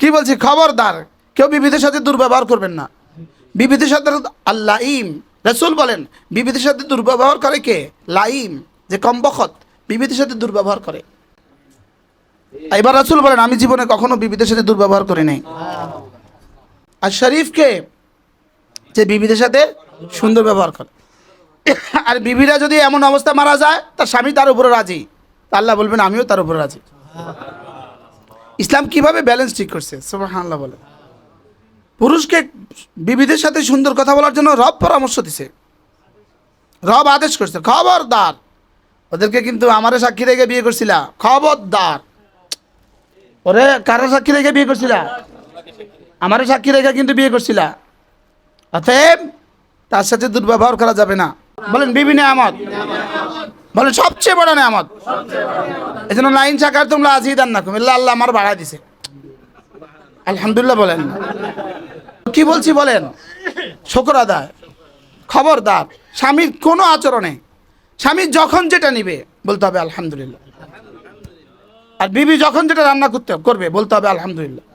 কি বলছি, খবরদার কেউ বিবিদের সাথে দুর্ব্যবহার করবেন না। বিবিদের সাথে আল্লাইম, রাসূল বলেন বিবিদের সাথে দুর্ব্যবহার করে কে? লাইম, যে কমবখত বিবিদের সাথে দুর্ব্যবহার করে। এবার রাসূল বলেন আমি জীবনে কখনো বিবিদের সাথে দুর্ব্যবহার করি নাই। আর শরীফকে, যে বিবিদের সাথে সুন্দর ব্যবহার করে। আর বিবিরা যদি এমন অবস্থা মারা যায় তার স্বামী তার উপরে রাজি, আল্লাহ বলবেন আমিও তার উপরে রাজি। ইসলাম কিভাবে ব্যালেন্স ঠিক করছে, সুবহানাল্লাহ বলে। পুরুষকে বিবিদের সাথে সুন্দর কথা বলার জন্য রব পরামর্শ দিছে, রব আদেশ করছে খবরদার। ওদেরকে কিন্তু আমারে সাক্ষী রেখে বিয়ে করছিলা, খবরদার। ওরে কারো সাক্ষী রেখে বিয়ে করছিলা? আমারে সাক্ষী রেখে কিন্তু বিয়ে করছিলা। অতএব তার সাথে দুর্ব্যবহার করা যাবে না। বলেন বিবি নেয়ামত, বলেন সবচেয়ে বড় নেয়ামত। এই জন্য লাইন শাকার তোমরা আজিদান না কুম, আল্লাহ আমার বাড়ায় দিছে, আলহামদুলিল্লাহ বলেন। কি বলছি বলেন, শুকর আদায়। খবরদার স্বামীর কোনো আচরণে, স্বামী যখন যেটা নিবে বলতে হবে আলহামদুলিল্লাহ। আর বিবি যখন যেটা রান্না করবে বলতে হবে আলহামদুলিল্লাহ।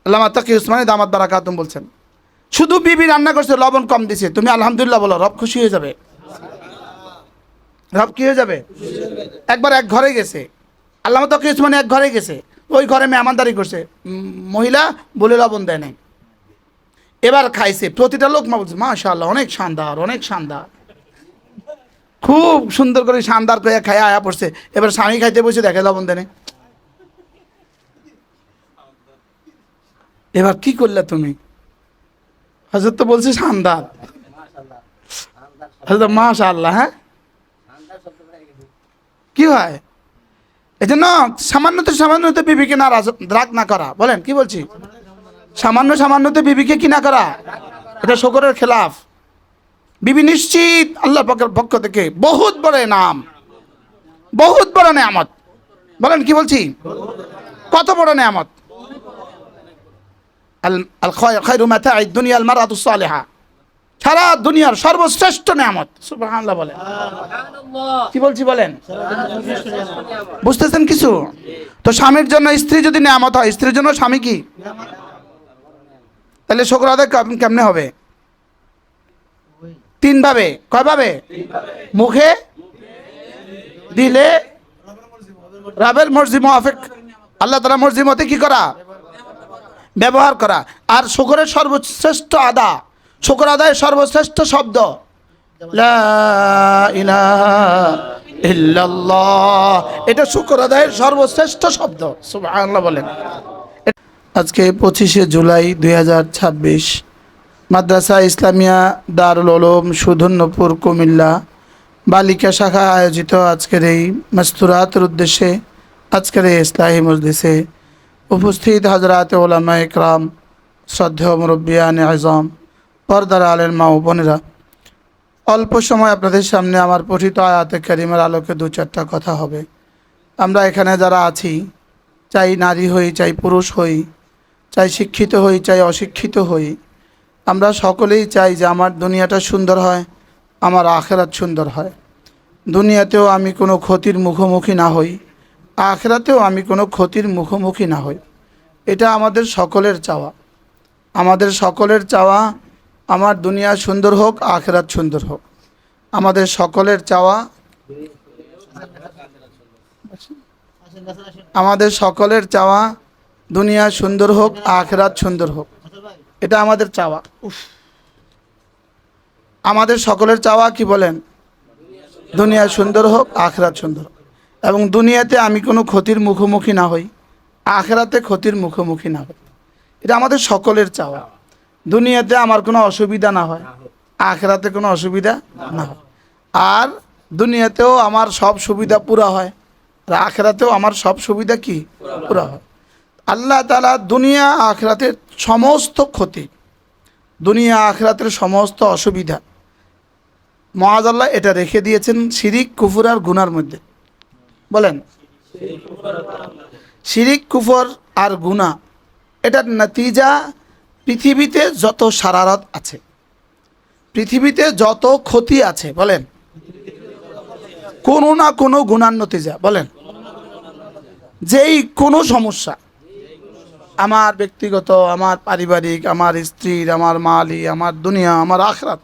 আল্লামা তাকি উসমানী দামাত বারাকাতুম বলছেন, শুধু বিবি রান্না করছে লবণ কম দিছে, তুমি আলহামদুলিল্লাহ বলো, রব খুশি হয়ে যাবে। রব কি হয়ে যাবে? একবার এক ঘরে গেছে, আল্লামা তাকি উসমানী এক ঘরে গেছে, ওই ঘরে মেহমানদারি করছে, মহিলা বলে লবণ দেয় নাই। এবার খাইছে, প্রতিটা লোক মা বলছে মাশাআল্লাহ অনেক শানদার, অনেক শানদার, খুব সুন্দর করে শানদার করে খায় আয়া পড়ছে। এবার স্বামী খাইতে বসে দেখে লবণ দেয় নাই। এবার কি করলে তুমি? হযরত তো বলছে শানদার, হযরত মাশাআল্লাহ। হ্যাঁ কি হয়? এই জন্য সামান্যতে বিবিকে রাগ না করা। বলেন কি বলছি, সামান্যতে বিবিকে কি না করা, এটা শুকরের খেলাফ। বিবি নিশ্চিত আল্লাহ পাকের পক্ষ থেকে বহুত বড় নাম, বহুত বড় নেয়ামত। বলেন কি বলছি, কত বড় নেয়ামত। আল খায়রু মাতাঈদ দুনিয়া আল মারআতুস সালিহা, সারা দুনিয়ার সর্বশ্রেষ্ঠ নেয়ামত। সুবহানাল্লাহ বলেন, কি বলছি বলেন, বুঝতেছেন কিছু? তো স্বামীর জন্য স্ত্রী যদি নেয়ামত হয়, স্ত্রীর জন্য স্বামী কি? তাহলে শুকর আদায় কেমনে হবে? তিন ভাবে। কয় ভাবে? মুখে, দিলে, রবের মর্জি মুআফিক, আল্লাহ তাআলার মর্জি মতে কি করা, ব্যবহার করা। আর শুকরের সর্বশ্রেষ্ঠ আদা, শুকর আদায়ের সর্বশ্রেষ্ঠ শব্দ লা ইলাহা ইল্লাল্লাহ, এটা শুকর আদায়ের সর্বশ্রেষ্ঠ শব্দ। সুবহানাল্লাহ বলেন। আজকে 25শে জুলাই 2026 মাদ্রাসা ইসলামিয়া দারুল উলুম সুধন্যপুর কুমিল্লা বালিকা শাখা আয়োজিত আজকের এই মাস্তুরাতের উদ্দেশ্যে আজকের এই ইসলাহি মজলিসে উপস্থিত হযরত উলামা ইকরাম, শ্রদ্ধেয় মুরব্বিয়ান আযম, পর্দার আলের মা ও বোনেরা, অল্প সময় আপনাদের সামনে আমার পঠিত আয়াতে কারিমার আলোকে দু চারটা কথা হবে। আমরা এখানে যারা আছি, চাই নারী হই, চাই পুরুষ হই, চাই শিক্ষিত হই, চাই অশিক্ষিত হই, আমরা সকলেই চাই যে আমার দুনিয়াটা সুন্দর হয়, আমার আখিরাত সুন্দর হয়। দুনিয়াতেও আমি কোনো ক্ষতির মুখোমুখি না হই, আখিরাতেও আমি কোনো ক্ষতির মুখোমুখি না হই। এটা আমাদের সকলের চাওয়া। আমাদের সকলের চাওয়া আমার দুনিয়া সুন্দর হোক, আখিরাত সুন্দর হোক। আমাদের সকলের চাওয়া, আমাদের সকলের চাওয়া দুনিয়া সুন্দর হোক, আখিরাত সুন্দর হোক। এটা আমাদের চাওয়া। আমাদের সকলের চাওয়া কি বলেন? দুনিয়া সুন্দর হোক, আখিরাত সুন্দর হোক। এবং দুনিয়াতে আমি কোনো ক্ষতির মুখোমুখি না হই, আখিরাতে ক্ষতির মুখোমুখি না হই। এটা আমাদের সকলের চাওয়া। দুনিয়াতে আমার কোনো অসুবিধা না হয়, আখিরাতে কোনো অসুবিধা না হয়। আর দুনিয়াতেও আমার সব সুবিধা পুরা হয়, আর আখিরাতেও আমার সব সুবিধা কি পুরা হয়। আল্লাহ তাআলা দুনিয়া আখিরাতের সমস্ত ক্ষতি, দুনিয়া আখিরাতের সমস্ত অসুবিধা মাআযাল্লাহ এটা রেখে দিয়েছেন শিরিক, কুফর আর গুনার মধ্যে। বলেন শিরিক, কুফর আর গুনাহ, এটার নতিজা পৃথিবীতে যত শারারত আছে, পৃথিবীতে যত ক্ষতি আছে, বলেন কোনো না কোনো গুনার নতিজা। বলেন যেই কোনো সমস্যা, আমার ব্যক্তিগত, আমার পারিবারিক, আমার স্ত্রীর, আমার মালি, আমার দুনিয়া, আমার আখরাত,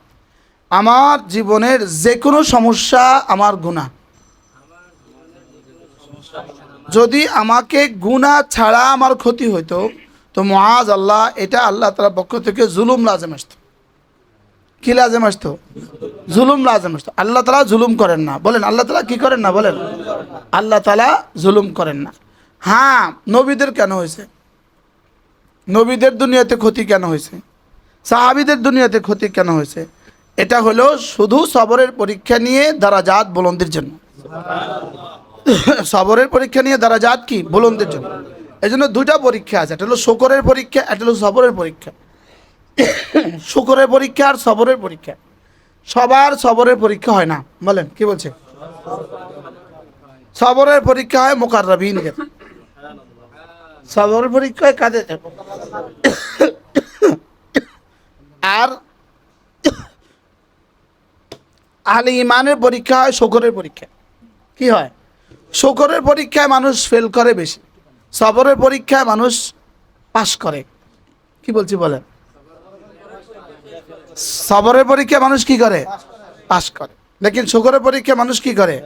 আমার জীবনের যে কোনো সমস্যা আমার গুনাহ। যদি আমাকে গুনাহ ছাড়া আমার ক্ষতি হইতো তো মুআজ আল্লাহ, এটা আল্লাহ তাআলার পক্ষ থেকে জুলুম লাজেম আসতো। কি লাজেম আসতো? জুলুম লাজেম আসতো। আল্লাহ তাআলা জুলুম করেন না, বলেন। আল্লাহ তাআলা কি করেন না? বলেন। আল্লাহ তাআলা জুলুম করেন না। হ্যাঁ, নবীদের কেন হয়েছে? নবীদের দুনিয়াতে ক্ষতি কেন হয়েছে? সাহাবীদের দুনিয়াতে ক্ষতি কেন হয়েছে? এটা হলো শুধু সবরের পরীক্ষা নিয়ে দারাজাত বুলন্দির জন্য। সবরের পরীক্ষা নিয়ে দারাজাত কি বুলন্দির জন্য। এই জন্য দুইটা পরীক্ষা আছে, একটা হলো শুকরের পরীক্ষা, একটা হলো সবরের পরীক্ষা। শুকরের পরীক্ষা আর সবরের পরীক্ষা। সবার সবরের পরীক্ষা হয় না, বলেন। কি বলছে? সবরের পরীক্ষা হয় মুকাররাবিনদের। সবরের পরীক্ষা হয় কাদের? আর আহলে ঈমানের পরীক্ষা হয় শুকরের পরীক্ষা। কি হয়? শুকরের পরীক্ষায় মানুষ ফেল করে বেশি, সবরের পরীক্ষায় মানুষ পাস করে। কি বলছি বলেন? সবরের পরীক্ষায় মানুষ কি করে? পাস করে। লেকিন শুকরের পরীক্ষায় মানুষ কি করে?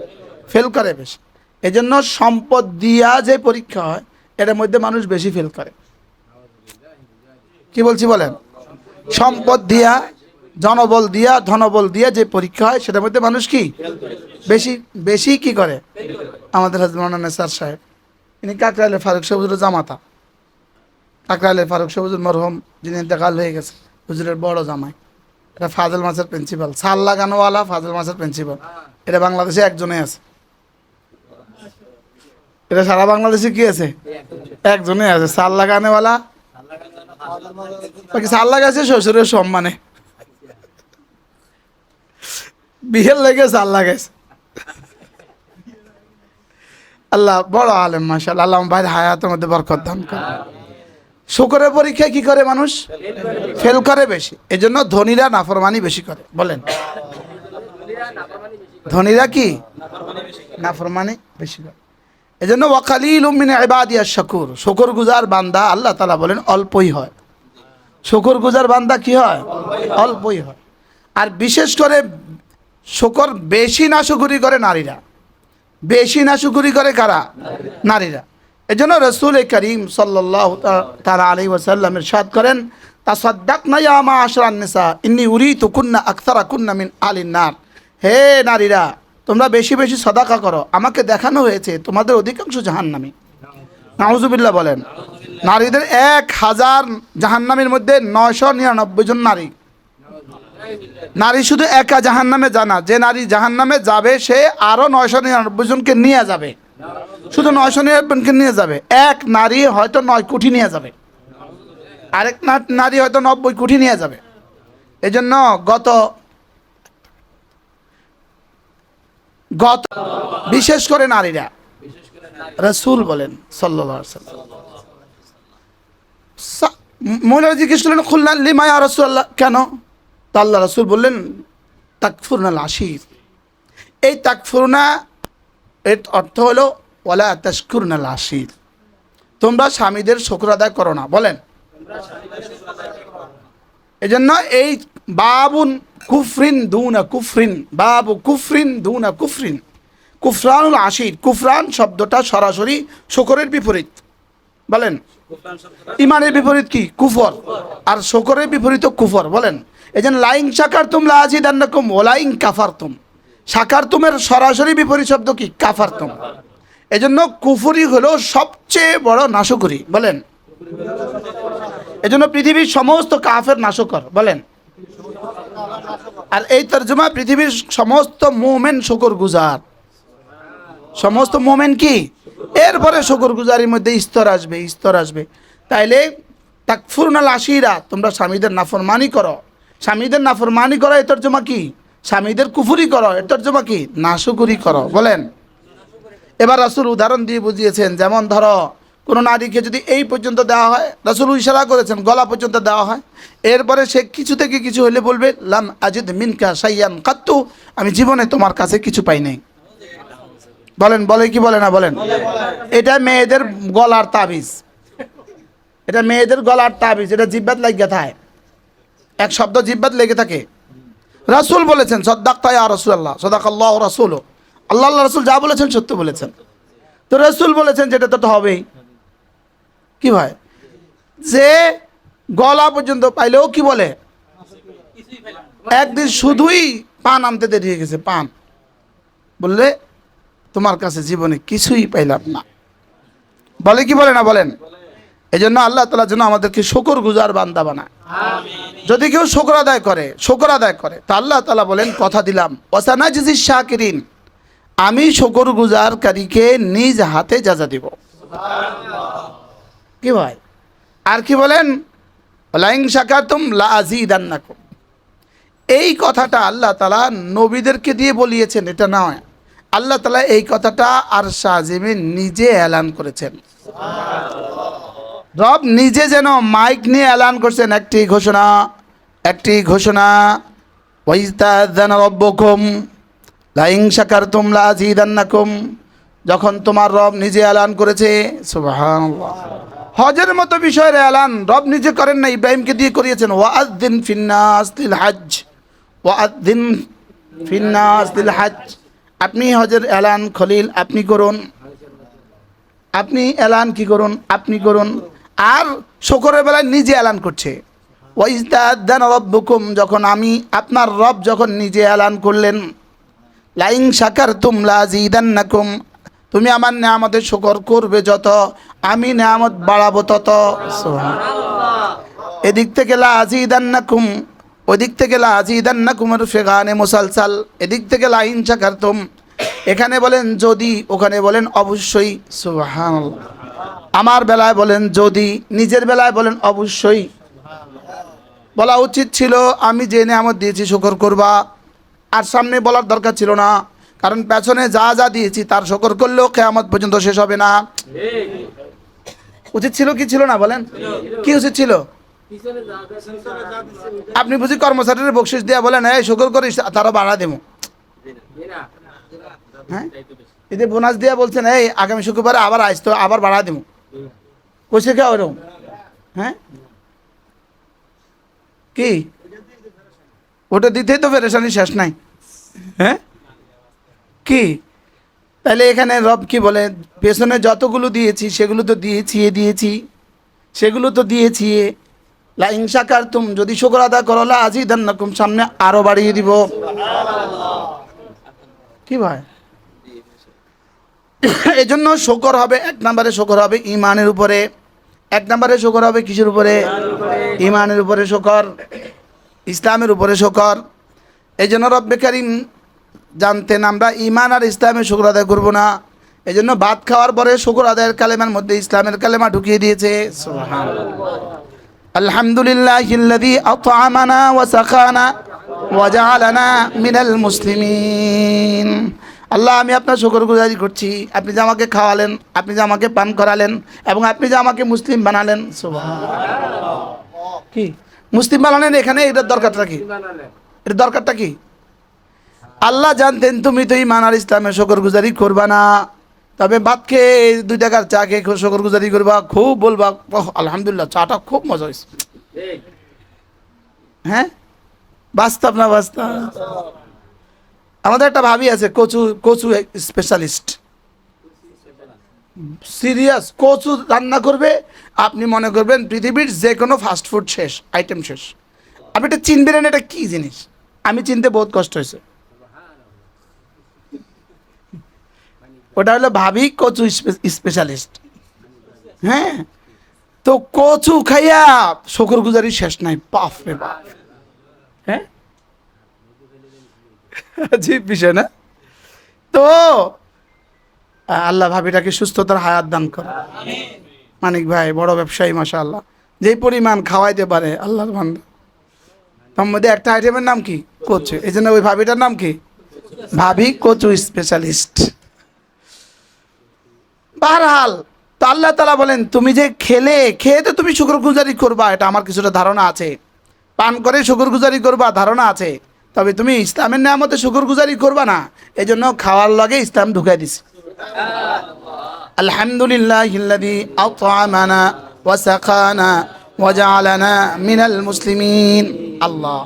ফেল করে বেশি। এই জন্য সম্পদ দিয়া যে পরীক্ষা হয় এটার মধ্যে মানুষ বেশি ফেল করে। কি বলছি বলেন? সম্পদ দিয়া, জনবল দিয়া, ধনবল দিয়া যে পরীক্ষা হয় সেটার মধ্যে মানুষ কি বেশি বেশি কি করে? আমাদের হযরত মাওলানা স্যার সাহেব, ইনি কাকরাইলের ফারুক শাহ হুজুরের জামাতা। কাকরাইলের ফারুক শাহ হুজুর মরহুম, যিনি ইন্তেকাল হয়ে গেছে, হুজুরের বড় জামাই। এটা ফাজল মাসের প্রিন্সিপাল, সাল লাগানোওয়ালা ফাজল মাসের প্রিন্সিপাল। এটা বাংলাদেশে একজনে আছে। এটা সারা বাংলাদেশে কি আছে? একজনে আছে, সাল লাগানোওয়ালা। বাকি সাল লাগাইছে শ্বশুরের সম্মানে, বিয়ের লেগে সাল লাগাইছে। আল্লাহ বড় আলেম মাশাআল্লাহ, আল্লাহ ভাইয়ের হায়াতের মধ্যে বরকত দান করে। শুকরের পরীক্ষায় কি করে মানুষ? ফেল করে বেশি। এজন্য ধনীরা নাফরমানি বেশি করে, বলেন। ধনীরা কি নাফরমানি বেশি করে। এজন্য ওয়াকালিলুম মিন ইবাদিয়াশ শাকুর, শুকরগুজার বান্দা আল্লাহ তাআলা বলেন অল্পই হয়। শুকরগুজার বান্দা কি হয়? অল্পই হয়। আর বিশেষ করে শুকর বেশি নাশুকরি করে নারীরা। বেশি নাশুকরি করে কারা? নারীরা। এজন্য রাসূল করিম সাল্লাল্লাহু তাআলা আলাইহি ওয়াসাল্লাম ইরশাদ করেন, তাসাদদাকনা ইয়া মা'আশারান নিসা ইন্নী উরিতু কুন্না আকসারাকুন্না মিন আলিন নার। হে নারীরা, তোমরা বেশি বেশি সাদাকা করো, আমাকে দেখানো হয়েছে তোমাদের অধিকাংশ জাহান্নামী। নাউজুবিল্লাহ বলেন। নারীদের 1000 জাহান্নামীর মধ্যে 999 জন নারী। নারী শুধু একা জাহান্নামে জানা, যে নারী জাহান্নামে যাবে সে আরো 999 জনকে নিয়ে যাবে। শুধু 999 জনকে নিয়ে যাবে। এক নারী হয়তো 9 কোটি নিয়ে যাবে, আরেক নারী হয়তো 90 কোটি নিয়ে যাবে। এজন্য গত বিশেষ করে নারীরা, রাসূল বলেন সাল্লাল্লাহু আলাইহি ওয়াসাল্লাম, মহিলারা জিজ্ঞেস করলেন, খুলনা লিমা ইয়া রাসূলুল্লাহ, কেন? তা আল্লাহ রাসূল বললেন, তাকফুরনাল আশির। এই তাকফুরনা এর অর্থ হলো ওয়ালা তাশকুরনাল আশির, তোমরা স্বামীদের শুকর আদায় করো না, বলেন। এজন্য এই বাবুন কুফরিন দুনা কুফরিন, বাবু কুফরিন দুনা কুফরিন, কুফরানুল আশির। কুফরান শব্দটা সরাসরি শুকরের বিপরীত, বলেন। ইমানের বিপরীত কি? কুফর। আর শুকরের বিপরীত কুফর, বলেন। এজন্য লাইন শাকারতুম লাযিদান্নাকুম ওয়া লাইন কাফারতুম, শাকারতুমের সরাসরি বিপরীত শব্দ কি? কাফারতুম। এজন্য কুফরি হলো সবচেয়ে বড় নাশকরি, বলেন। এজন্য পৃথিবীর সমস্ত কাফের নাশকর, বলেন। আর এই তরজমা পৃথিবীর সমস্ত মুমিন শুকরগুজার। সমস্ত মুমিন কি? এরপরে শুকরগুজারির মধ্যে স্তর আসবে, স্তর আসবে। তাইলে তাকফুরনাল আশিরা, তোমরা স্বামীদের নাফরমানি করো। স্বামীদের নাফরমানি করো এর তরজমা কি? স্বামীদের কুফরি করো, এর তরজমা কি? নাশকরি করো, বলেন। এবার রাসূল উদাহরণ দিয়ে বুঝিয়েছেন, যেমন ধরো কোনো নারীকে যদি এই পর্যন্ত দেওয়া হয়, রাসূল ইশারা করেছেন গলা পর্যন্ত দেওয়া হয়, এরপরে সে কিছু থেকে কিছু হলে বলবে লাম আজিদ মিনকা শাইয়ান কাত্তু, আমি জীবনে তোমার কাছে কিছু পাই নাই, বলেন। বলে কি বলে না? বলেন। এটা মেয়েদের গলার তাবিজ। এটা মেয়েদের গলার তাবিজ, এটা জিব্বাত লাগিয়ে থাকে, এক শব্দ জিব্বাত লেগে থাকে। রাসূল বলেছেন সদ্দাক্তা ইয়া রাসূলুল্লাহ, সাদাকাল্লাহু রাসূলু, আল্লাহ রাসূল যা বলেছেন সত্য বলেছেন। তো রাসূল বলেছেন যেটা তো হবেই। কি ভাই, যে গলা পর্যন্ত পাইলেও কি বলে, একদিন শুধুই পান আনতে দেরি হয়ে গেছে, পান বললে তোমার কাছে জীবনে কিছুই পাইলাম না, বলে কি বলে না বলেন? এই জন্য আল্লাহ তাআলা যেন আমাদেরকে শুকর গুজার বান্দা বানায়। যদি কেউ শুকর আদায় করে তা আল্লাহ তাআলা বলেন কথা দিলাম ওয়াসানাজিস শাকিরিন, আমি শুকর গুজারকারীকে নিজ হাতে যাজা দিব। কি ভাই, আর কি বলেন, লাইন শাকারতুম লা আযীদান্নাকুম। এই কথাটা আল্লাহ তাআলা নবীদেরকে দিয়ে বলিয়েছেন, এটা নয়। আল্লাহ তাআলা এই কথাটা আরশ আজিমে নিজে এলান করেছেন। রব নিজে যেন মাইক নিয়ে এলান করছেন একটি ঘোষণা ওয়াইস্তাযানা রাব্বুকুম লাইন শাকারতুম লা আযীদান্নাকুম। যখন তোমার রব নিজে এলান করেছে, সুবহানাল্লাহ, হজের মতো বিষয়ের এলান রব নিজে করেন না, ইব্রাহিমকে দিয়ে করিয়েছেন। ওয়াআযযিন ফিন্নাস লিল হজ, ওয়াআযযিন ফিন্নাস লিল হজ। আপনি হজের এলান খলিল আপনি করুন, আপনি এলান কি করুন, আপনি করুন। আর শুকরের বেলায় নিজে এলান করছে ওয়াইস্তাযানা রাব্বুকুম, যখন আমি আপনার রব যখন নিজে এলান করলেন লাইন শাকারতুম লা আযীদান্নাকুম, তুমি আমার নেয়ামতের শুকর করবে যত, আমি নেয়ামত বাড়াবো তত। সুবহানাল্লাহ। এদিক থেকে লা আযীদান্নাকুম, ওদিক থেকে লা আযীদান্নাকুমের ফেগানে মুসালসাল, এদিক থেকে লাইন শাকারতুম, এখানে বলেন যদি, ওখানে বলেন অবশ্যই। সুবহানাল্লাহ। আমার বেলায় বলেন যদি, নিজের বেলায় বলেন অবশ্যই। বলা উচিত ছিল আমি যে নেয়ামত দিয়েছি শুকর করবা, আর সামনে বলার দরকার ছিল না, কারণ পেছনে যা যা দিয়েছি তার শুকর করলেও কিয়ামত পর্যন্ত শেষ হবে না। উচিত ছিল কি ছিল না বলেন? কি উচিত ছিল? আপনি বুঝি কর্মচারীর বকশিস দিয়া বলেন এই শুকর করিস, তারা বাড়া দেবো, হ্যাঁ এতে বোনাস দিয়া বলছেন এই আগামী শুক্রবারে আবার আইস তো আবার বাড়া দেবো, কইছে কে ওরকম? হ্যাঁ কি ওটা দিতেই তো পেরেশানি শেষ নাই। হ্যাঁ কি তাহলে এখানে রব কি বলে, পেছনে যতগুলো দিয়েছি সেগুলো তো দিয়েছি সেগুলো তো দিয়েছি। লাইন শাকারতুম, যদি শুকর আদায় করো লা আযীদান্নাকুম, সামনে আরো বাড়িয়ে দিব। কি ভাই, এই জন্য শুকর হবে, এক নম্বরে শুকর হবে ইমানের উপরে, এক নম্বরে শুকর হবে কিসের উপরে? ইমানের উপরে শুকর, ইসলামের উপরে শুকর। এই জন্য রব্বে কারীম জানতেন আমরা ইমান আর ইসলামে শুকর আদায় করবো না, এই জন্য ভাত খাওয়ার পরে শুকর আদায়ের কালেমার মধ্যে ইসলামের কালেমা ঢুকিয়ে দিয়েছে। সুবহানাল্লাহ। আলহামদুলিল্লাহিল্লাযী আত'আমানা ওয়া সাকানা ওয়া জাআলানা মিনাল মুসলিমিন। আল্লাহ আমি আপনার শুকরগুজারি করছি, আপনি যে আমাকে খাওয়ালেন, আপনি যে আমাকে পান করালেন, এবং আপনি যে আমাকে মুসলিম বানালেন। সুবহানাল্লাহ। কি মুসলিম বানালেন, এখানে এটার দরকারটা কি? এটার দরকারটা কি? আল্লাহ জানতেন তুমি তো ঈমান আর ইসলামের শুকরগুজারি করবা না, তবে ভাত খেয়ে 2 টাকার চা খেয়ে শুকরগুজারি করবা, খুব বলবা আলহামদুলিল্লাহ চাটা খুব মজা হয়েছে। হ্যাঁ বাস্তব না বাস্তব? আমাদের একটা ভাবি আছে কচু স্পেশালিস্ট, সিরিয়াস কচু রান্না করবে, আপনি মনে করবেন পৃথিবীর যে কোনো ফাস্টফুড শেষ, আইটেম শেষ। আপনি এটা চিনবেন না, এটা কী জিনিস? আমি চিনতে বহুত কষ্ট হয়েছে। ওটা হলো ভাবি কচু স্পেশালিস্ট। হ্যাঁ তো কচু খাইয়া শুকরগুজারি শেষ নাই, বাপ রে বাপ। হ্যাঁ আজীব বিষয় না? তো আল্লাহ ভাবিটাকে সুস্থতার হায়াত দান করে। মানিক ভাই বড় ব্যবসায়ী মাশাআল্লাহ, যেই পরিমাণ খাওয়াইতে পারে আল্লাহর বান্দা। তার মধ্যে একটা আইটেমের নাম কি? কচু। এই জন্য ওই ভাবিটার নাম কি? ভাবি কচু স্পেশালিস্ট। বারহাল তো আল্লাহ তাআলা বলেন তুমি যে খেয়ে তো তুমি শুকরগুজারি করবা, এটা আমার কিছুটা ধারণা আছে, পান করে শুকরগুজারি করবা ধারণা আছে, তবে তুমি ইসলামের নিয়ামতে শুকরগুজারি করবা না, এই জন্য খাওয়ার লগে ইসলাম ঢুকাই দিছে। আলহামদুলিল্লাহিল্লাযী আত'আমানা وسقانا وجعلنا من المسلمين আল্লাহ।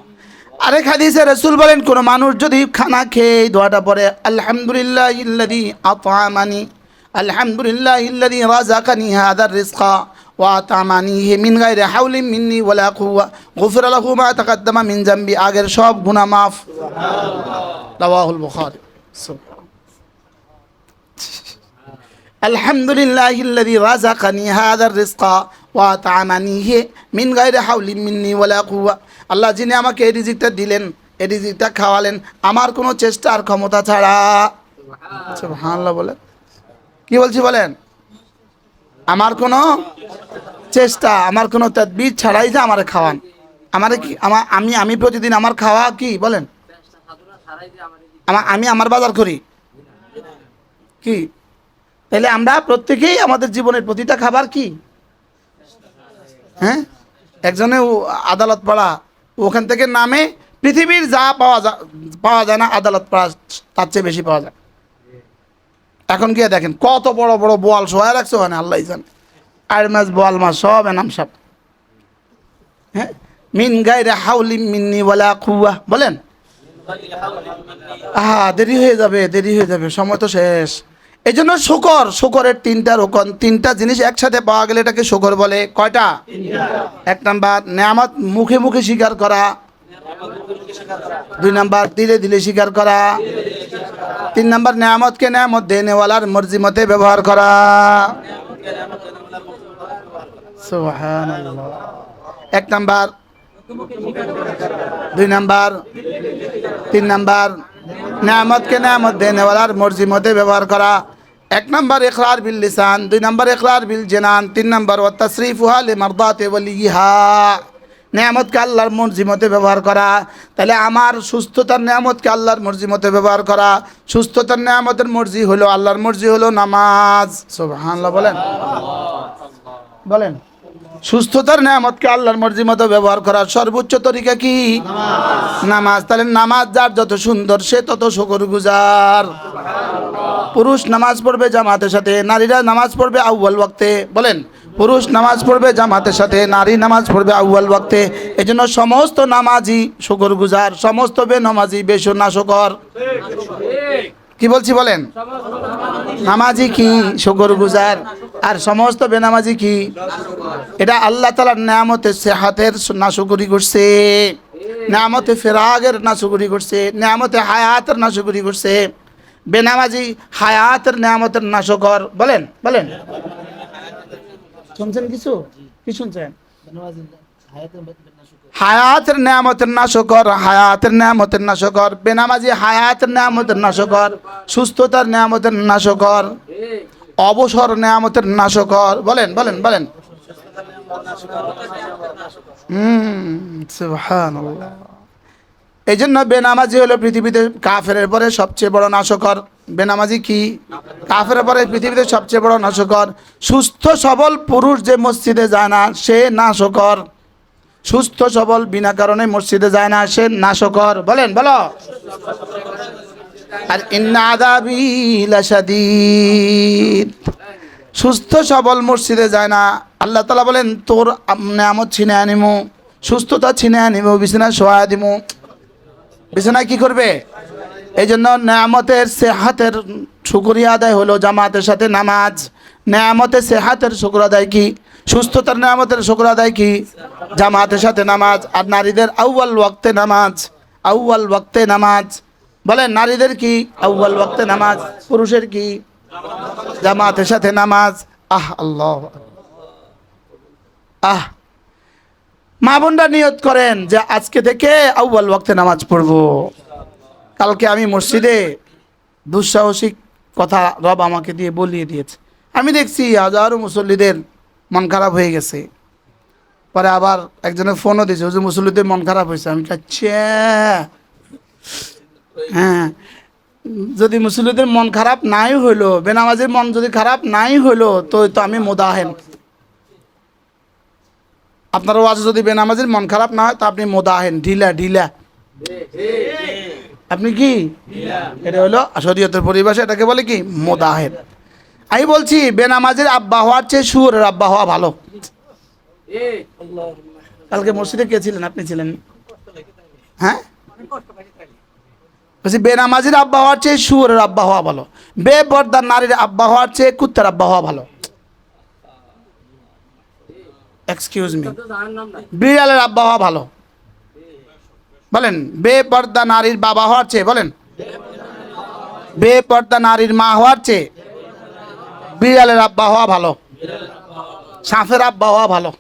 আরেক হাদিসে রাসূল বলেন কোন মানুষ যদি খানা খেয়ে দোয়াটা পড়ে আলহামদুলিল্লাহিল্লাযী আত'আমানি আলহামদুলিল্লাহিল্লাযী রাযাকানি হাযার রিজকা ওয়া আত'আমানিহি মিন গায়রি হাওলিন মিন্নি ওয়ালা কুওয়া গুফিরা লাহু মা তাকাদ্দামা মিন যামবি, আগের সব গুনাহ মাফ। সুবহানাল্লাহ, রাওয়াহুল বুখারী। আলহামদুলিল্লাহিল্লাযী রাযাকানি হাযার রিজকা ওয়া আত'আমানিহি মিন গায়রি হাওলিন মিন্নি ওয়ালা কুওয়া, আল্লাহ যিনি আমাকে এই রিজিকটা দিলেন, এই রিজিকটা খাওয়ালেন আমার কোনো চেষ্টা আর ক্ষমতা ছাড়া। সুবহানাল্লাহ বলেন। কি বলছি বলেন? আমার কোনো চেষ্টা, আমার কোনো তাদবীর ছাড়াই যে আমারে খাওয়ান। আমারে কি আমি প্রতিদিন আমার খাওয়া কি বলেন? আমি আমার বাজার করি কি? তাহলে আমরা প্রত্যেকেই আমাদের জীবনের প্রতিটা খাবার কি, হ্যাঁ, একজনে আদালত পড়া, ওখান থেকে নামে পৃথিবীর যা পাওয়া যায় না আদালত পড়া তার চেয়ে বেশি পাওয়া যায়। এখন গিয়ে দেখেন কত বড় বড় বোয়াল সোয়া রাখছে ওখানে, আল্লাহ জানে, আর মাছ বোয়াল মাছ সব এনাম সব, হ্যাঁ, মিন গায়রি হাওলিন মিন্নি ওয়ালা কুওয়া বলেন। দেরি হয়ে যাবে, সময় তো শেষ। এই জন্য শুকরের তিনটা রকম, তিনটা জিনিস একসাথে পাওয়া গেলে এটাকে শুকর বলে। কয়টা? এক নাম্বার নেয়ামত মুখে মুখে স্বীকার করা, দুই নাম্বার দিলে দিলে স্বীকার করা, তিন নাম্বার নেয়ামতকে নেয়ামত দেনেওয়ালার মর্জি মতে ব্যবহার করা। সুবহানাল্লাহ। এক নাম্বার, দুই নাম্বার, তিন নাম্বার নেয়ামতকে নেয়ামত দেনেওয়ালার মর্জি মতে ব্যবহার করা। এক নাম্বার ইকরার বিল লিসান, দুই নাম্বার ইকরার বিল জানান, তিন নাম্বার ওয়া তাসরিফুহা লিমারদাতি ওয়ালিহা, নেয়ামতকে আল্লাহর মর্জি মতে ব্যবহার করা। তাহলে আমার সুস্থতার নেয়ামতকে আল্লাহর মর্জি মতে ব্যবহার করা। সুস্থতার নেয়ামতের মর্জি হলো আল্লাহর মর্জি হলো নামাজ। সুবহানাল্লাহ বলেন। বলেন সুস্থতার নেয়ামতকে আল্লাহর মর্জি মতো ব্যবহার করার সর্বোচ্চ তরিকা কি? নামাজ। তাহলে নামাজ যার যত সুন্দর সে তত শুকরগুজার। পুরুষ নামাজ পড়বে জামাতের সাথে, নারীরা নামাজ পড়বে আউয়াল ওয়াক্তে। বলেন পুরুষ নামাজ পড়বে জামাতের সাথে, নারী নামাজ পড়বে আউয়াল ওয়াক্তে। এই জন্য সমস্ত নামাজি শুকরগুজার, সমস্ত বেনামাজি বেশুনাশকর। কি বলছি বলেন? নামাজি কি? শুকরগুজার। আর সমস্ত বেনামাজি কি? এটা আল্লাহ তাআলার নেয়ামতে সেহাতের নাশকরি করছে, নেয়ামতে ফেরাগের নাশকরি করছে, নেয়ামতে হায়াতের নাশকরি করছে। বেনামাজি হায়াতের নেয়ামতের নাশকর। বলেন বলেন, শুনছেন কিছু? কি শুনছেন? হায়াতের নেয়ামতের নাশকর, হায়াতের নেয়ামতের নাশকর। বেনামাজি হায়াতের নেয়ামতের নাশকর, সুস্থতার নেয়ামতের নাশকর, অবসর নেয়ামতের নাশকর। বলেন বলেন বলেন। সুবহানাল্লাহ। এই জন্য বেনামাজি হলো পৃথিবীতে কাফেরের পরে সবচেয়ে বড় নাশকর। বেনামাজি কি? কাফেরের পরে পৃথিবীতে সবচেয়ে বড় নাশকর। সুস্থ সবল পুরুষ যে মসজিদে যায় না সে নাশকর। সুস্থ সবল বিনা কারণে মসজিদে যায় না সে নাশকর। বলেন বলো। আর ইন্না আযাবি লাশাদীদ, সুস্থ সবল মসজিদে যায় না, আল্লাহ তাআলা বলেন তোর নেয়ামত ছিনে আনিমু, সুস্থতা ছিনে আনিমু, বিছানা শোয়া দিমু। বিছানায় কি করবে? এই জন্য নেয়ামতের সেহাতের শুকরিয়া আদায় হলো জামাতের সাথে নামাজ। নেয়ামতের সেহাতের শুকর আদায় কি? সুস্থতার নেয়ামতের শুকর আদায় কি? জামাতের সাথে নামাজ। আর নারীদের আউয়াল ওয়াক্তে নামাজ, আউয়াল ওয়াক্তে নামাজ। বলেন নারীদের কি? আউয়াল ওয়াক্তে নামাজ। পুরুষের কি? জামাতের সাথে নামাজ। আল্লাহ, মা বোনরা নিয়ত করেন যে আজকে থেকে আউয়াল ওয়াক্তে নামাজ পড়বো। কালকে আমি মসজিদে দুঃসাহসিক কথা রব আমাকে দিয়ে বলিয়ে দিয়েছে। আমি দেখছি হাজারো মুসল্লিদের মন খারাপ হয়ে গেছে। পরে আবার একজনের ফোনও দিয়েছে, ওই যে মুসল্লিদের মন খারাপ হয়েছে। আমি আচ্ছা, হ্যাঁ, যদি মুসল্লিদের মন খারাপ নাই হইলো, বেনামাজির মন যদি খারাপ নাই হইলো তো আমি মোদাহেন। আপনার ওয়াজ যদি বেনামাজির মন খারাপ না হয় তো আপনি মোদাহেন, ঢিলা ঢিলা। আপনি কি? এটা হলো শরীয়তের পরিভাষা, এটাকে বলে কি? মোদাহেন। আমি বলছি বেনামাজির আব্বা হওয়ার চেয়ে সুরের আব্বা হওয়া ভালো। কালকে মসজিদে কে ছিলেন? আপনি ছিলেন। হ্যাঁ, বলছি বেনামাজির আব্বা হওয়ার চেয়ে শুয়োরের আব্বা হওয়া ভালো, বেপর্দার নারীর আব্বা হওয়ার চেয়ে কুত্তার আব্বা হওয়া ভালো। এক্সকিউজ মি, বিড়ালের আব্বা হওয়া ভালো। বলেন, বেপর্দা নারীর বাবা হওয়ার চেয়ে, বলেন, বেপর্দা নারীর মা হওয়ার চেয়ে বিড়ালের আব্বা হওয়া ভালো, সাপের আব্বা হওয়া ভালো।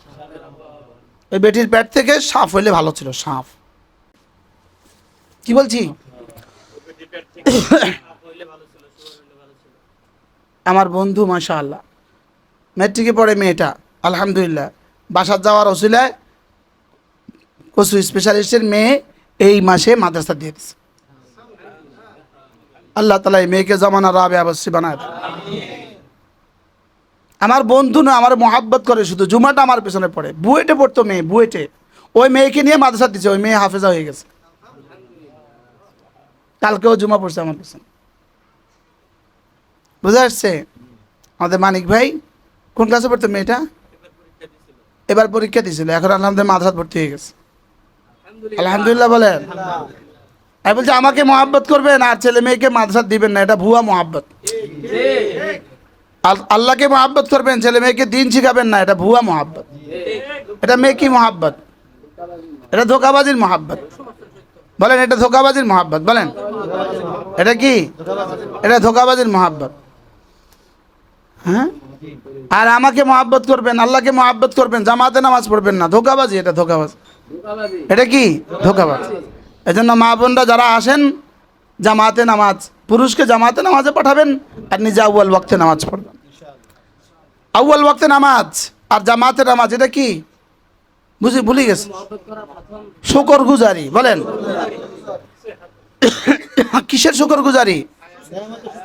ওই বেটির পেট থেকে সাপ হইলে ভালো ছিল, সাপ। কি বলছি? আমার বন্ধু মাশাআল্লাহ ম্যাট্রিকে পড়ে মেয়েটা, আলহামদুলিল্লাহ বাসার যাওয়ার অসিলায় কচু স্পেশালিস্টের মেয়ে এই মাসে মাদ্রাসা দিয়ে দিচ্ছে। আল্লাহ তাআলা এই মেয়েকে জামানা রাবে অবশ্যই বানায় দেয়। আমার বন্ধু না, আমার মহাব্বত করে, শুধু জুমাটা আমার পেছনে পড়ে। বুয়েটে পড়তো মেয়ে, বুয়েটে। ওই মেয়েকে নিয়ে মাদ্রাসা দিচ্ছে, ওই মেয়ে হাফেজা হয়ে গেছে। কালকেও জুমা পড়ছে আমার পেছনে। বুঝা আসছে? আমাদের মানিক ভাই কোন ক্লাসে পড়তো মেয়েটা? এবার পরীক্ষা দিয়েছিল, এখন আলহামদুলিল্লাহ মাদ্রাসা ভর্তি হয়ে গেছে। আলহামদুলিল্লাহ বলেন। আমি বলছি আমাকে মহাব্বত করবেন আর ছেলে মেয়েকে মাদ্রাসা দিবেন না, এটা ভুয়া মহাব্বত। আল্লাহকে মহাব্বত করবেন, ছেলে মেয়েকে দিন শিখাবেন না, এটা ভুয়া মহাব্বত। এটা মেকি মহাব্বত, এটা ধোকাবাজির মহাব্বত। বলেন, এটা ধোকাবাজির মহাব্বত। বলেন, এটা কি? এটা ধোকাবাজির মহাব্বত। হ্যাঁ, আর আমাকে মহাব্বত করবেন, আল্লাহকে মহাব্বত করবেন, জামাতে নামাজ পড়বেন না, ধোকাবাজি। এটা ধোকাবাজি। এটা কি? ধোকাবাজি। এজন্য মা বোনরা যারা আসেন জামাতে নামাজ, পুরুষকে জামাতে নামাজে পাঠাবেন আর নিজে আউয়াল ওয়াক্তে নামাজ পড়বেন। আউয়াল ওয়াক্তে নামাজ আর জামাতে নামাজ এটা কি? ভুলে গেছে। শুকর গুজারি। বলেন, কিসের শুকর গুজারি?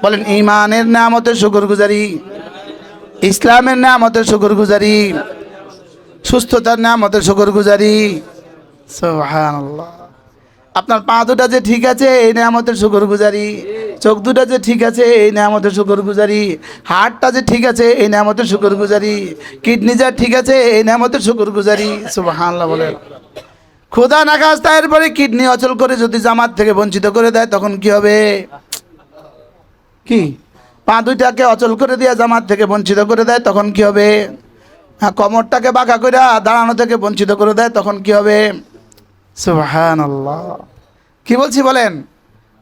বলেন, ঈমানের নিয়ামতের শুকর গুজারি, ইসলামের নিয়ামতের শুকর গুজারি, সুস্থতার নিয়ামতের শুকর গুজারি। সুবহানাল্লাহ। আপনার পা দুটা যে ঠিক আছে এই নিয়ামতের শুকর গুজারি, চোখ দুটা যে ঠিক আছে এই নিয়ামতের শুকর গুজারি, হার্টটা যে ঠিক আছে এই নিয়ামতের শুকর গুজারি, কিডনি যা ঠিক আছে এই নিয়ামতের শুকর গুজারি। সুবহানাল্লাহ বলেন। খোদা না খাস্তা এরপরে কিডনি অচল করে যদি জামাত থেকে বঞ্চিত করে দেয় তখন কি হবে? কি? পা দুইটাকে অচল করে দিয়ে জামাত থেকে বঞ্চিত করে দেয় তখন কি হবে? হ্যাঁ, কোমরটাকে বাঁকা করে দাঁড়ানো থেকে বঞ্চিত করে দেয় তখন কি হবে? সুবহানাল্লাহ। কি বলছি বলেন?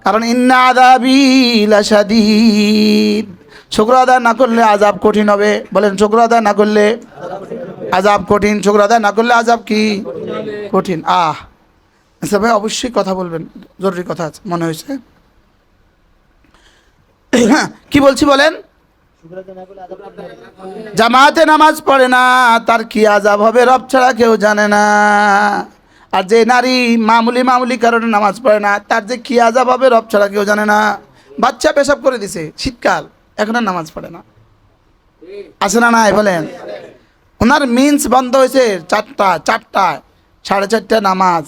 কারণ ইন্না আযাবি লাশাদীদ, শুকর আদায় না করলে আযাব কঠিন হবে। বলেন, শুকর আদায় না করলে আযাব কঠিন, শুকর আদায় না করলে আযাব কি? কঠিন। আচ্ছা ভাই, অবশ্যই কথা বলবেন, জরুরি কথা আছে মনে হয়েছে। কি বলছি বলেন? জামাতে নামাজ পড়ে না, তার কি আযাব হবে রব ছাড়া কেউ জানে না। আর যে নারী মামুলি কারণে নামাজ পড়ে না, তার যে কি আযাব হবে রব ছাড়া কেউ জানে না। বাচ্চা পেশাব করে দিছে শীতকাল, এখন আর নামাজ পড়ে না, আছে না নাই? বলেন, ওনার মিন্স বন্ধ হয়েছে 4টায়, 4:30 নামাজ,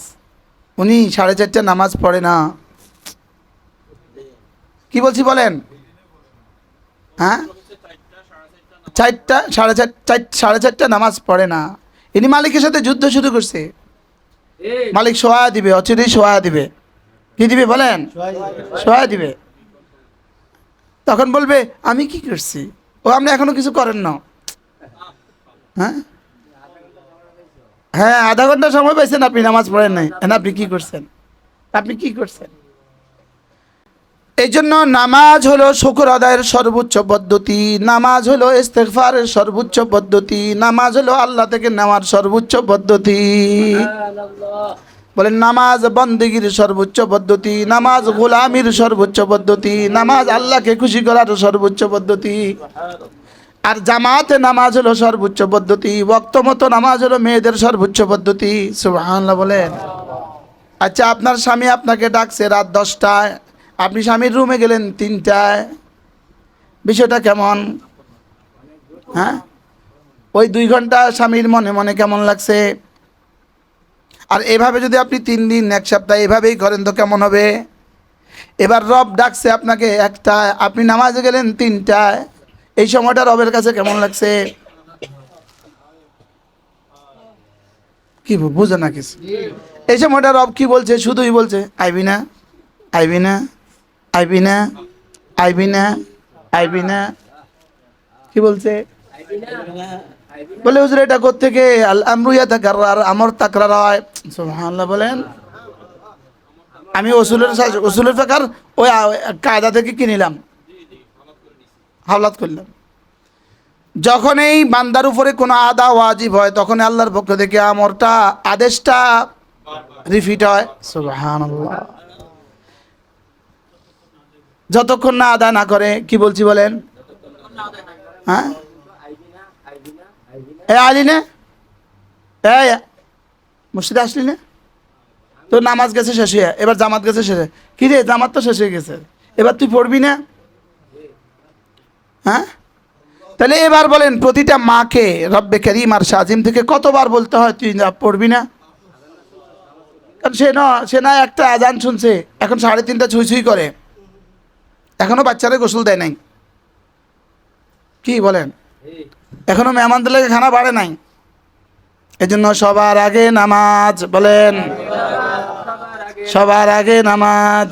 উনি 4:30 নামাজ পড়ে না। কি বলছি বলেন? হ্যাঁ, 4:30 নামাজ পড়ে না। ইনি মালিকের সাথে যুদ্ধ শুরু করছে। মালিক সোয়া দিবে, অচিরেই সোয়া দিবে। কি দিবে বলেন? সোয়া দিবে। তখন বলবে আমি কি করছি? ও, আপনি এখনো কিছু করেন না। হ্যাঁ হ্যাঁ, আধা ঘন্টা সময় পাইছেন, আপনি নামাজ পড়েন নাই, আপনি কি করছেন? আপনি কি করছেন? এই জন্য নামাজ হলো শুকর আদায়ের সর্বোচ্চ পদ্ধতি, নামাজ হলো ইস্তেগফারের সর্বোচ্চ পদ্ধতি, নামাজ হলো আল্লাহ থেকে নেওয়ার সর্বোচ্চ পদ্ধতি। বলেন, নামাজ বন্দেগীর সর্বোচ্চ পদ্ধতি, নামাজ গোলামির সর্বোচ্চ পদ্ধতি, নামাজ আল্লাহকে খুশি করার সর্বোচ্চ পদ্ধতি। আর জামাতে নামাজ হলো সর্বোচ্চ পদ্ধতি, ওয়াক্ত মতো নামাজ হলো মেয়েদের সর্বোচ্চ পদ্ধতি। সুবহানাল্লাহ বলেন। আচ্ছা, আপনার স্বামী আপনাকে ডাকছে রাত 10টায়, আপনি স্বামীর রুমে গেলেন 3টায়, বিষয়টা কেমন? হ্যাঁ, ওই 2 ঘন্টা স্বামীর মনে মনে কেমন লাগছে? আর এভাবে যদি আপনি 3 দিন 1 সপ্তাহ এভাবেই করেন তো কেমন হবে? এবার রব ডাকছে আপনাকে 1টায়, আপনি নামাজে গেলেন 3টায়, এই সময়টা রবের কাছে কেমন লাগছে? কি বুঝে না কিছু। এই সময়টা রব কি বলছে? শুধুই বলছে আইবি না, আইবি না, আইবি না, আইবি না, আইবি না। কি বলছে? বলে হুজুর এটা কোত্থেকে? আল আমরুয়া তাকাররার, আমর তাকরার হয়। সুবহানাল্লাহ বলেন। আমি উসুলের ফাকার ওই কায়দা থেকে কিনিলাম, হাওলাত করলাম। যখন এই বান্দার উপরে কোনো আদা ওয়াজিব হয় তখন আল্লাহর পক্ষ থেকে আমরটা, আদেশটা রিপিট হয়। সুবহানাল্লাহ। যতক্ষণ না আদা না করে, কি বলছি বলেন? হ্যাঁ, এ আলি না, এই মসজিদে আসলি না? তো নামাজ গেছে শেষ হয়ে, এবার জামাত গেছে শেষে। কি রে, জামাত তো শেষ হয়ে গেছে, এবার তুই পড়বি না? হ্যাঁ, তাহলে এবার বলেন প্রতিটা মাকে রব্বে করিম আর শাজিম থেকে কতবার বলতে হয় তুই পড়বি না? কারণ সে না একটা আজান শুনছে, এখন 3:30 ছুঁই ছুঁই করে, এখনো বাচ্চারা গোসল দেয় নাই। কি বলেন? এখনো মেহমানদের লেগে খানা বাড়ে নাই। এজন্য সবার আগে নামাজ, বলেন সবার আগে নামাজ।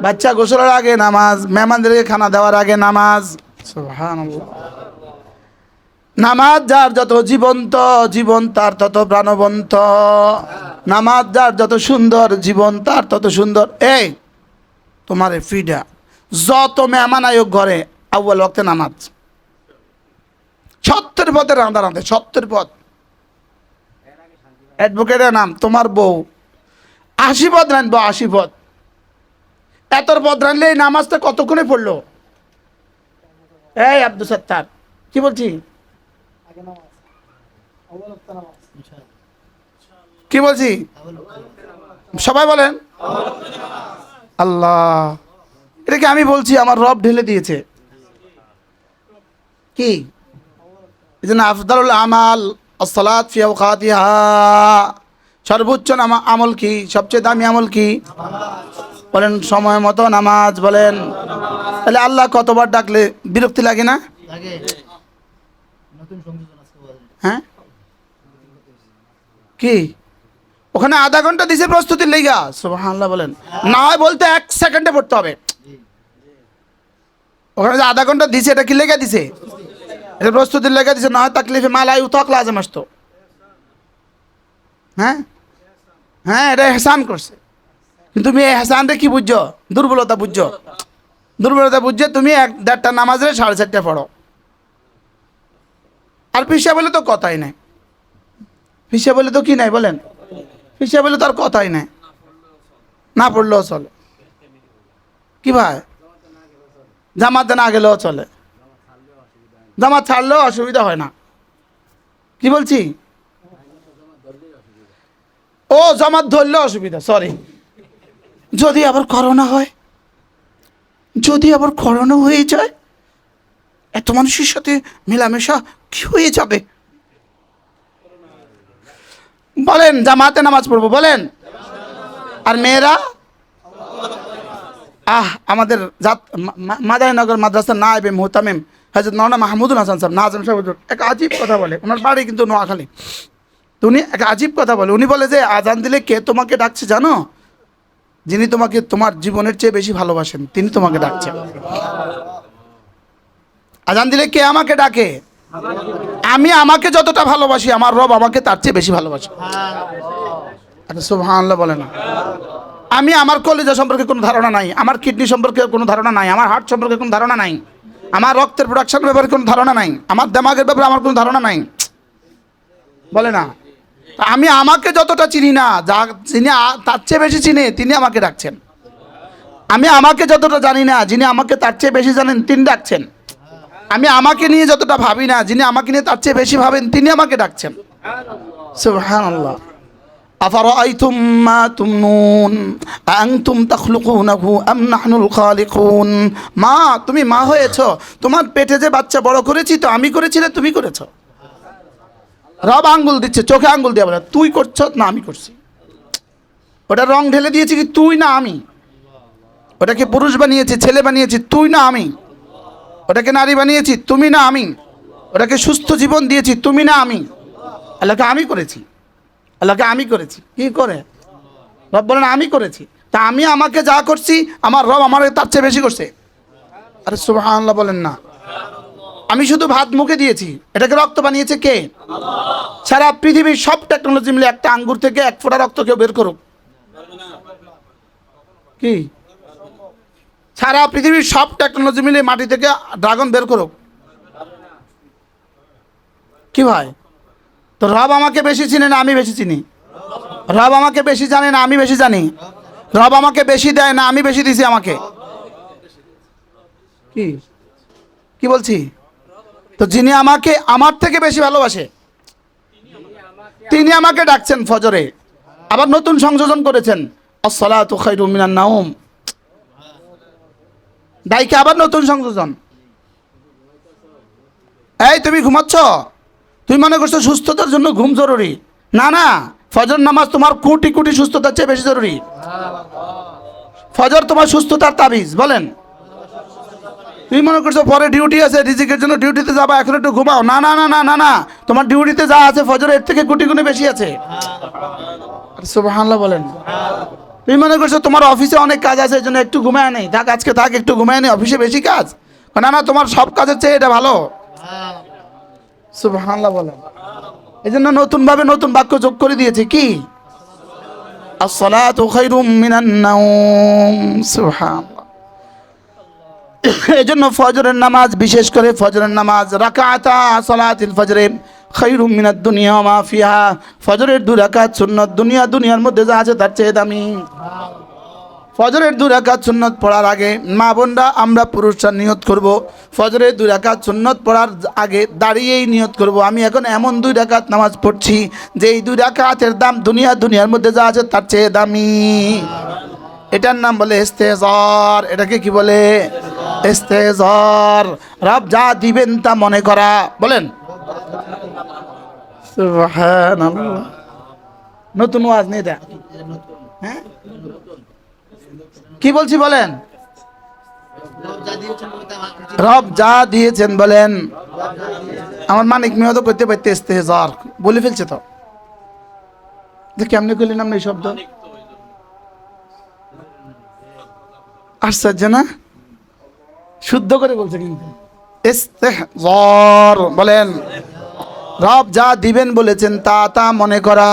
বাচ্চা গোসলের আগে নামাজ, মেহমানদেরকে খানা দেওয়ার আগে নামাজ। সুবহানাল্লাহ। নামাজ যার যত জীবন্ত, জীবন তার তত প্রাণবন্ত। নামাজ যার যত সুন্দর, জীবন তার তত সুন্দর। এই তোমার ফিডা যত মেহমান আয়োগ ঘরে, আউয়াল ওয়াক্তে নামাজ। 70 পথে রাঁধা রাঁধে, 70 পথ। অ্যাডভোকেটের নাম তোমার বউ, 80 পথ রাঁধবো, 80 পথ। এতর পথ রাঁধলে এই নামাজটা কতক্ষণে পড়লো? এই আব্দুল সত্তার, কি বলছি? কি বলছি? সবাই বলেন আল্লাহ। এটাকে আমি বলছি, আমার রব ঢেলে দিয়েছে। কি এই জন্য আফদালুল আমাল আসসালাত ফি আওকাতিহা, সর্বোচ্চ আমল কি, সবচেয়ে দামি আমল কি? বলেন সময় মতো নামাজ। বলেন তাহলে আল্লাহ কতবার ডাকলে বিরক্তি লাগে না? হ্যাঁ, কি ওখানে আধা ঘন্টা দিছে প্রস্তুতির লেগা। সুবহানাল্লাহ বলেন। না হয় বলতে 1 সেকেন্ডে পড়তে হবে। ওখানে যে আধা ঘন্টা দিছে, এটা কি লেগে দিছে? এটা প্রস্তুতির লেগে দিছে। না হয় তাকলিফে মালাই উতাক লাজম আসতো। হ্যাঁ হ্যাঁ, এটা এহসান করছে। কিন্তু তুমি এই এহসানটা কি বুঝছো? দুর্বলতা বুঝছো। দুর্বলতা বুঝছে তুমি 1-1.5টা নামাজে 4:30 পড়ো। আর পিসা বলে তো কথাই নাই। পিসা বলে তো কি নাই বলেন? পিসা বলে তো আর কথাই নাই, না পড়লেও চলে। কি ভাই, জামাতে না গেলেও চলে, জামাত ছাড়লেও অসুবিধা হয় না। কি বলছি? ও জামাত ধরলেও অসুবিধা, সরি। যদি আবার করোনা হয়, যদি আবার করোনা হয়ে যায়, এত মানুষের সাথে মেলামেশা কি হয়ে যাবে? বলেন জামাতে নামাজ পড়বো, বলেন। আর মেয়েরা, আমাদের মাদারীনগর মাদ্রাসার নায়েবে মুহতামিম হযরত মাওলানা মাহমুদুল হাসান সাহেব, নাজম সাহেব, এক আজীব কথা বলে। ওনার বাড়ি কিন্তু নোয়াখালী। তো উনি এক আজীব কথা বলে। উনি বলে যে আজান দিলে কে তোমাকে ডাকছে জানো? যিনি তোমাকে তোমার জীবনের চেয়ে বেশি ভালোবাসেন, তিনি তোমাকে ডাকছেন। আজান দিলে কে আমাকে ডাকে? আমি আমাকে যতটা ভালোবাসি, আমার রব আমাকে তার চেয়ে বেশি ভালোবাসে। আচ্ছা সুবহানাল্লাহ বলে না? আমি আমার কলিজা সম্পর্কে কোনো ধারণা নাই, আমার কিডনি সম্পর্কে কোনো ধারণা নাই, আমার হার্ট সম্পর্কে কোনো ধারণা নাই, আমার রক্তের প্রোডাকশনের ব্যাপারে কোনো ধারণা নাই, আমার দেমাগের ব্যাপারে আমার কোনো ধারণা নাই, বলে না? আমি আমাকে যতটা চিনি না, যা যিনি তার চেয়ে বেশি চিনে, তিনি আমাকে ডাকছেন। আমি আমাকে যতটা জানি না, যিনি আমাকে তার চেয়ে বেশি জানেন, তিনি ডাকছেন। আমি আমাকে নিয়ে যতটা ভাবি না, যিনি আমাকে নিয়ে তার চেয়ে বেশি ভাবেন, তিনি আমাকে ডাকছেন। সুবহানাল্লাহ। আফারাআইতুম মা তুমনুন আনতুম তাখলুকুনাহু আম নাহনুল খালিকুন। মা, তুমি মা হয়েছো, তোমার পেটে যে বাচ্চা বড় করেছি তো আমি করেছি না তুমি করেছো? রব আঙ্গুল দিচ্ছে, চোখে আঙ্গুল দিয়ে বলে তুই করছো না আমি করছি। ওটা রং ঢেলে দিয়েছি কি তুই না আমি? ওটাকে পুরুষ বানিয়েছি, ছেলে বানিয়েছি, তুই না আমি? ওটাকে নারী বানিয়েছি, তুমি না আমি? ওটাকে সুস্থ জীবন দিয়েছি, তুমি না আমি? আল্লাহকে আমি করেছি, আল্লাহকে আমি করেছি। কি করে? রব বলেন আমি করেছি। তা আমি আমাকে যা করছি আমার রব আমার তার চেয়ে বেশি করছে। আরে সুবহানাল্লাহ বলেন না। আমি শুধু ভাত মুখে দিয়েছি, এটাকে রক্ত বানিয়েছে কে? সারা পৃথিবীর সব টেকনোলজি মিলে একটা আঙ্গুর থেকে এক ফোঁটা রক্ত কেউ বের করুক? কি? সারা পৃথিবীর সব টেকনোলজি মিলে মাটি থেকে ড্রাগন বের করুক? কি ভাই? তো রব আমাকে বেশি চিনে না আমি বেশি চিনি? রব আমাকে বেশি জানে না আমি বেশি জানি? রব আমাকে বেশি দেয় না আমি বেশি দিছি আমাকে? কি কি বলছি? তো যিনি আমাকে আমার থেকে বেশি ভালোবাসে তিনি আমাকে ডাকছেন ফজরে, আবার নতুন সংযোজন করেছেন আসসালাতু খায়রুম মিনান নাওম, ডাইকে আবার নতুন সংযোজন। এই তুমি ঘুমাচ্ছ, তুমি মনে করছো সুস্থতার জন্য ঘুম জরুরি? না না, ফজর নামাজ তোমার কোটি কোটি সুস্থতার চেয়ে বেশি জরুরি। ফজর তোমার সুস্থতার তাবিজ। বলেন, তুমি মনে করছো পরে ডিউটি আছে, রিজিকের জন্য ডিউটিতে যাবা, এখন একটু ঘুমাও। না না না না না না, তোমার ডিউটিতে যা আছে ফজর এর থেকে কোটি গুণে বেশি আছে। সুবহানাল্লাহ বলেন। তুমি মনে করছো তোমার অফিসে অনেক কাজ আছে এই জন্য একটু ঘুমায় নেই, থাক আজকে থাক একটু ঘুমায় নেই, অফিসে বেশি কাজ। না না, তোমার সব কাজের চেয়ে এটা ভালো। সুবহানাল্লাহ বলেন। এই জন্য নতুন ভাবে নতুন বাক্য যোগ করে দিয়েছে কি? আসসালাতু খায়রুম মিনান নাওম। সুবহানাল্লাহ। এই জন্য ফজরের নামাজ, বিশেষ করে ফজরের নামাজ রাকাতা সালাতিল ফজরে খায়রুম মিনাদ দুনিয়া ওয়া মা ফিহা, ফজরের 2 রাকাত সুন্নাত দুনিয়ার মধ্যে যা আছে তার চেয়ে দামি। ফজরের 2 রাকাত সুন্নাত পড়ার আগে মা বোনরা আমরা পুরুষরা নিয়ত করব, ফজরের 2 রাকাত সুন্নাত পড়ার আগে দাঁড়িয়েই নিয়ত করব আমি এখন এমন 2 রাকাত নামাজ পড়ছি যে এই 2 রাকাতের দাম দুনিয়ার মধ্যে যা আছে তার চেয়ে দামি। এটার নাম বলে ইস্তেজার। এটাকে কি বলে? ইস্তেজার। রব যা দিবেন তা মনে করা। বলেন সুবহানাল্লাহ। নতুন ওয়াজ নেই এটা? হ্যাঁ, কি বলছি বলেন? রব যা দিয়েছেন বলেন। আমার মানিক মেয়ে তো করতে পারতে ইস্তেজার বলে ফেলছে। তো কেমনে করলেন আপনি এই শব্দ? আশ্চর্য না? শুদ্ধ করে বলছে কিন্তু ইস্তেহজার। বলেন রব যা দিবেন বলেছেন তা তা মনে করা।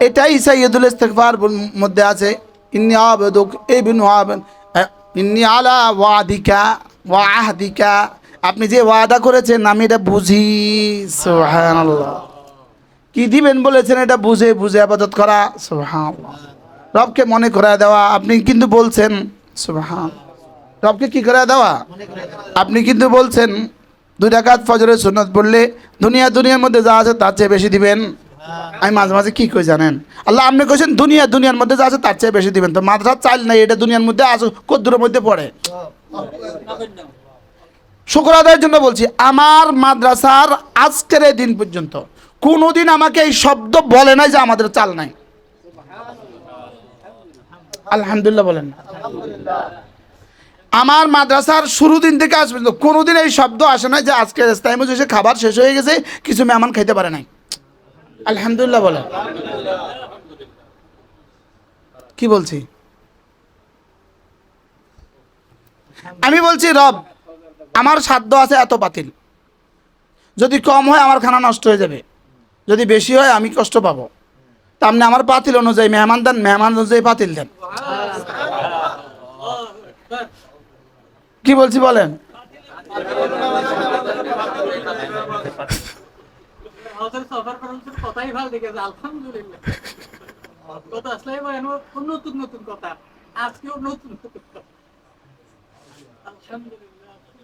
এটাই সাইয়্যিদুল ইস্তিগফার মধ্যে আছে, ইন্নী আবদুক ইবনু আবদ ইন্নী আলা ওয়াদিকা ওয়া আহদিকা। আপনি যে ওয়াদা করেছেন আমি এটা বুঝি। সুবহানাল্লাহ। কি দিবেন বলেছেন এটা বুঝে বুঝে ইবাদত করা। সুবহানাল্লাহ। রবকে মনে করায় দেওয়া। আপনি কিন্তু বলছেন সুবহান, রবকে কি করে দেওয়া? আপনি কিন্তু বলছেন 2 রাকাত ফজরের সুন্নাত পড়লে দুনিয়ার মধ্যে যা আছে তার চেয়ে বেশি দিবেন। আমি মাঝে মাঝে কি কই জানেন? আল্লাহ আপনি কইছেন দুনিয়ার মধ্যে যা আছে তার চেয়ে বেশি দিবেন। তো মাদ্রাসা চাইল নাই, এটা দুনিয়ার মধ্যে আছে, কদ্দুরের মধ্যে পড়ে। শুকর আদায়ের জন্য বলছি, আমার মাদ্রাসার আজকের এই দিন পর্যন্ত কোনোদিন আমাকে এই শব্দ বলে নাই যে আমাদের চাল নাই। আলহামদুলিল্লাহ বলেন। আমার মাদ্রাসার শুরু দিন থেকে আজ পর্যন্ত কোনোদিন এই শব্দ আসে না যে আজকে রাস্তায় এসে খাবার শেষ হয়ে গেছে, কিছু মেহমান খাইতে পারে নাই। আলহামদুলিল্লাহ বলেন। কি বলছি? আমি বলছি রব আমার সাধ্য আছে এত পাতিল, যদি কম হয় আমার খানা নষ্ট হয়ে যাবে, যদি বেশি হয় আমি কষ্ট পাবো। তা আপনি আমার পাতিল অনুযায়ী মেহমান দেন, মেহমান অনুযায়ী পাতিল দেন। কি বলছি বলেন?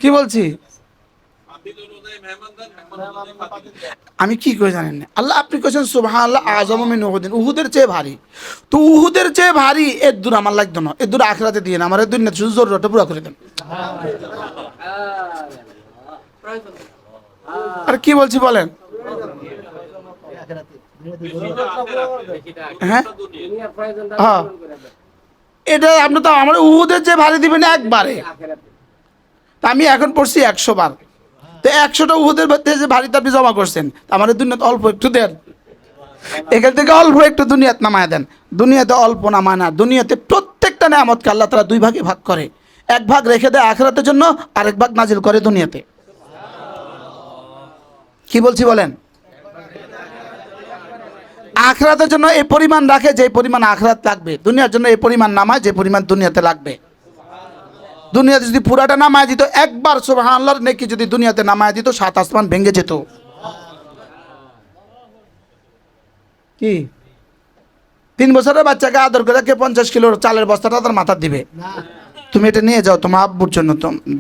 কি বলছি? আমি কি করে জানেন না? আল্লাহ আপনি কইছেন সুবহানাল্লাহ আযমু মিন উহুদিন, উহুদের চেয়ে ভারী। তো উহুদের চেয়ে ভারী এর দূর আমার লাগতো না, এর দূর আখিরাতে দিয়ে না, আমার দুনিয়া শুধু জরুরতটা পুরো করে দেন। আর কি বলছি বলেন? হ্যাঁ হ্যাঁ, এটা আপনি তো আমার উহুদের চেয়ে ভারী দিবেন একবারে। তা আমি এখন পড়ছি 100 বার, তো 100টা উহুদের মধ্যে যে ভারীতে আপনি জমা করছেন, আমাদের দুনিয়াতে অল্প একটু দেন, এখান থেকে অল্প একটু দুনিয়াত নামায় দেন। দুনিয়াতে অল্প নামায় না, দুনিয়াতে প্রত্যেকটা নেয়ামতকে আল্লাহ তাআলা দুই ভাগে ভাগ করে। এক ভাগ রেখে দেয় আখিরাতের জন্য, আরেক ভাগ নাজিল করে দুনিয়াতে। কি বলছি বলেন? আখিরাতের জন্য এই পরিমাণ রাখে যে পরিমাণ আখিরাত লাগবে, দুনিয়ার জন্য এই পরিমাণ নামায় যে পরিমাণ দুনিয়াতে লাগবে। দুনিয়াতে যদি পুরাটা নামায় দিত, একবার সুবহানাল্লাহর নেকি যদি দুনিয়াতে নামায় দিত, 7 আসমান ভেঙে যেত। কি 3 বছরের বাচ্চাকে আদর করে কে 50 কিলোর চালের বস্তাটা তার মাথা দিবে? তুমি এটা নিয়ে যাও তোমার আব্বুর জন্য,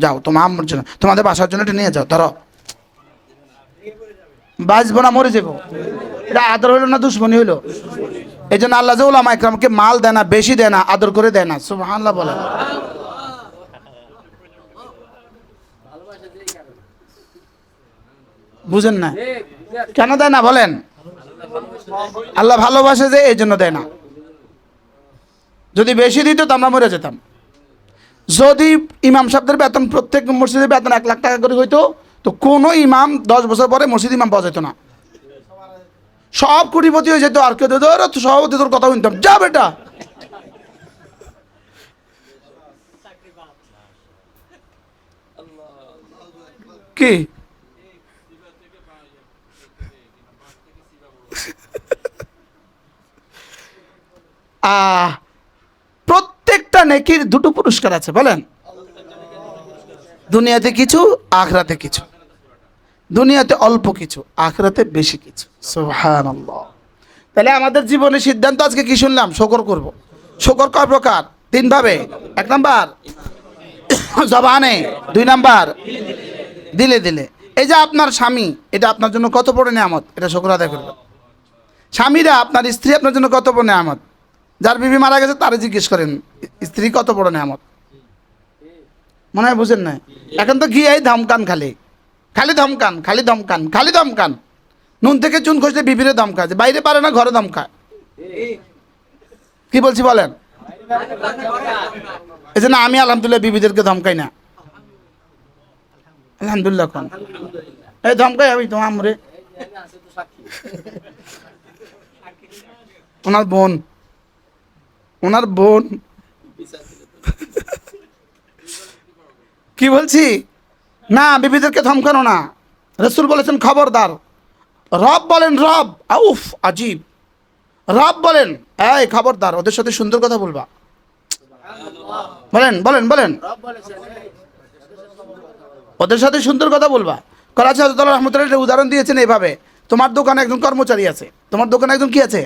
যাও তোমার আম্মুর জন্য, তোমাদের বাসার জন্য এটা নিয়ে যাও, ধরো। বাঁচবো না, মরে যাবো। এটা আদর হইলো না দুশ্মনী হইলো? এই জন্য আল্লাহ যে উলামা ইকরামকে মাল দেয় না, বেশি দেয় না, আদর করে দেয় না। সুবহানাল্লাহ বলেন। বুঝেন না কেন দেয় না বলেন? আল্লাহ ভালোবাসে যে, এই জন্য দেয় না। যদি বেশি দিত তো আমরা মরে যেতাম। যদি ইমাম সাহেবদের বেতন, প্রত্যেক মসজিদের বেতন 1 লাখ টাকা করে হইতো, তো কোনো ইমাম 10 বছর পরে মসজিদ ইমাম পাওয়া যেত না, সব কোটিপতি হয়ে যেত। আর কেউ তো সভাপতি তোর কথা শুনতাম, যা বেটা। কি প্রত্যেকটা নেকির দুটো পুরস্কার আছে বলেন। দুনিয়াতে কিছু, আখিরাতে কিছু। দুনিয়াতে অল্প কিছু, আখিরাতে বেশি কিছু। সুবহানাল্লাহ। তাহলে আমাদের জীবনের সিদ্ধান্ত আজকে কি শুনলাম? শুকর করব। শুকর কয় প্রকার? 3 ভাবে। 1 নাম্বার জবানে, 2 নাম্বার দিলে দিলে। এই যে আপনার স্বামী, এটা আপনার জন্য কত বড় নিয়ামত, এটা শুকর আদায় করবেন। স্বামীরা, আপনার স্ত্রী আপনার জন্য কত বড় নিয়ামত। যার বিবি মারা গেছে তারে জিজ্ঞেস করেন স্ত্রী কত বড় নিয়ামত। মনে হয় বুঝেন না। এখন তো গিয়ে ধমকান, খালি খালি ধমকান, খালি ধমকান, খালি ধমকান। নুন থেকে চুন খসলে বিবিরে ধমকায়, যে বাইরে পারে না ঘরে ধমকায়। কি বলছি বলেন? এই জন্য আমি আলহামদুলিল্লাহ বিবিদেরকে ধমকাই না। আলহামদুলিল্লাহ কোন এই ধমকাই আমি তোমার আমরে, ওনার বোন, ওনার বোন। কি বলছি না, বিবিদেরকে ধমকানো না। রাসূল বলেছেন খবরদার। রব বলেন, রব আউফ আজীব, রব বলেন এই খবরদার, ওদের সাথে সুন্দর কথা বলবা। বলেন বলেন বলেন, ওদের সাথে সুন্দর কথা বলবা। করাচি হযরত রাহমাতুল্লাহ উদাহরণ দিয়েছেন এইভাবে। তোমার দোকানে একজন কর্মচারী আছে, তোমার দোকানে একজন কি আছে,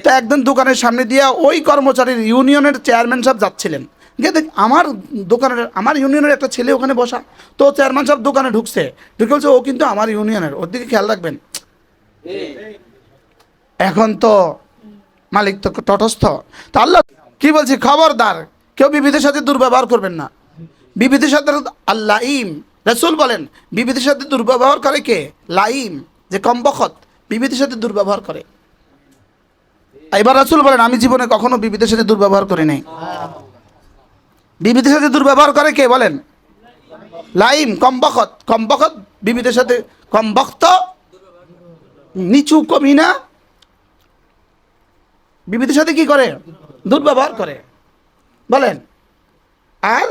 তো একজন দোকানের সামনে দিয়ে ওই কর্মচারীর ইউনিয়নের চেয়ারম্যান সাহেব যাচ্ছিলেন। গিয়ে দেখ আমার দোকানের, আমার ইউনিয়নের একটা ছেলে ওখানে বসা, তো চেয়ারম্যান সাহেব দোকানে ঢুকছে, ঢুকে বলছে ও কিন্তু আমার ইউনিয়নের, ওর দিকে খেয়াল রাখবেন। এখন তো মালিক তো তটস্থ। তো আল্লাহ কি বলছি, খবরদার কেউ বিবিদের সাথে দুর্ব্যবহার করবেন না। বিবিদের সাথে আল্লাইম, রাসূল বলেন বিবিদের সাথে দুর্ব্যবহার করে কে? লাইম, যে কমবখত, বিবিদের সাথে দুর্ব্যবহার করে। এবার রাসূল বলেন আমি জীবনে কখনো বিবিদের সাথে দুর্ব্যবহার করি নাই। বিবিদের সাথে দুর্ব্যবহার করে কে বলেন? লাইম, কমবখত। কমবখত বিবিদের সাথে, কমবখত নিচু কমিনা, বিবিদের সাথে কি করে? দুর্ব্যবহার করে বলেন। আর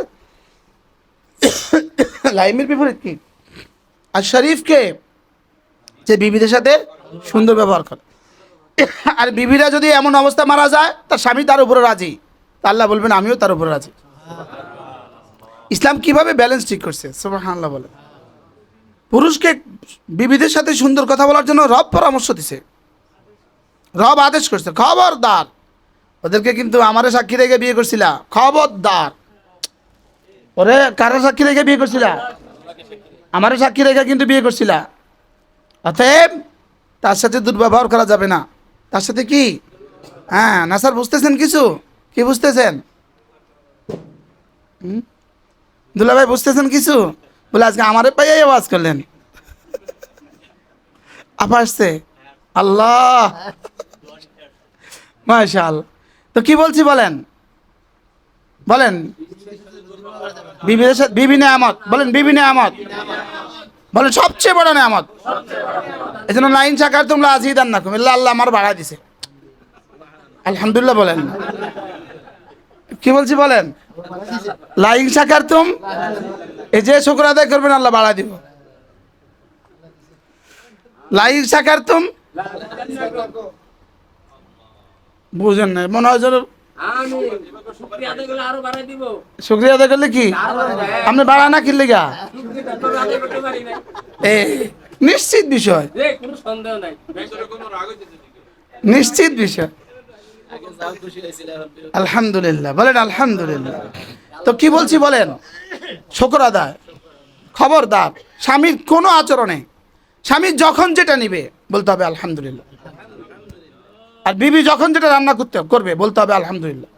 লাইমের বিপরীত কি? আর শরীফকে, যে বিবিদের সাথে সুন্দর ব্যবহার করে। আর বিবিরা যদি এমন অবস্থা মারা যায় তার স্বামী তার উপরে রাজি, তা আল্লাহ বলবেন আমিও তার উপরে রাজি। ইসলাম কিভাবে ব্যালেন্স ঠিক করছে, সুবহানাল্লাহ বলে। পুরুষকে বিবিদের সাথে সুন্দর কথা বলার জন্য রব পরামর্শ দিছে, রব আদেশ করছে খবরদার। ওদেরকে কিন্তু আমারে সাক্ষী রেখে বিয়ে করছিলা, খবরদার। ওরে কারো সাক্ষী রেখে বিয়ে করছিলা? আমারে সাক্ষী রেখে কিন্তু বিয়ে করছিলা। অতএব তার সাথে দুর্ব্যবহার করা যাবে না। তার সাথে কি, হ্যাঁ না স্যার বুঝতেছেন কিছু? কি বুঝতেছেন? দুলা ভাই বুঝতেছেন কিছু? বলে আজকে আমারে পাইয়াই আওয়াজ করলেন। আপা আসছে, আল্লাহ মাশাআল্লাহ। তো কি বলছি বলেন, বলেন বিবি নেয়ামত, বলেন বিবি নেয়ামত। বলেন সবচেয়ে বড় নেয়ামত। এই জন্য লাইন চাকার তোমরা আজিদ আর না কুমিল্লা, আল্লাহ আমার বাড়া দিছে। আলহামদুলিল্লাহ বলেন, কি বলছি বলেন, লাইন চাকার তুম, এই যে শুকর আদায় করবেন আল্লাহ বাড়া দিব। লাইন চাকার তুম, বুঝেন না মনে হয় যেন শুক্রিয়া আদায় করলে কি আপনি বাড়া না কিনলে গা নিশ্চিত বিষয়, নিশ্চিত বিষয়। আলহামদুলিল্লাহ বলেন আলহামদুলিল্লাহ। তো কি বলছি বলেন, শুকর আদায়। খবরদার স্বামীর কোনো আচরণে স্বামী যখন যেটা নিবে বলতে হবে আলহামদুলিল্লাহ, আর বিবি যখন যেটা রান্না করবে বলতে হবে আলহামদুলিল্লাহ।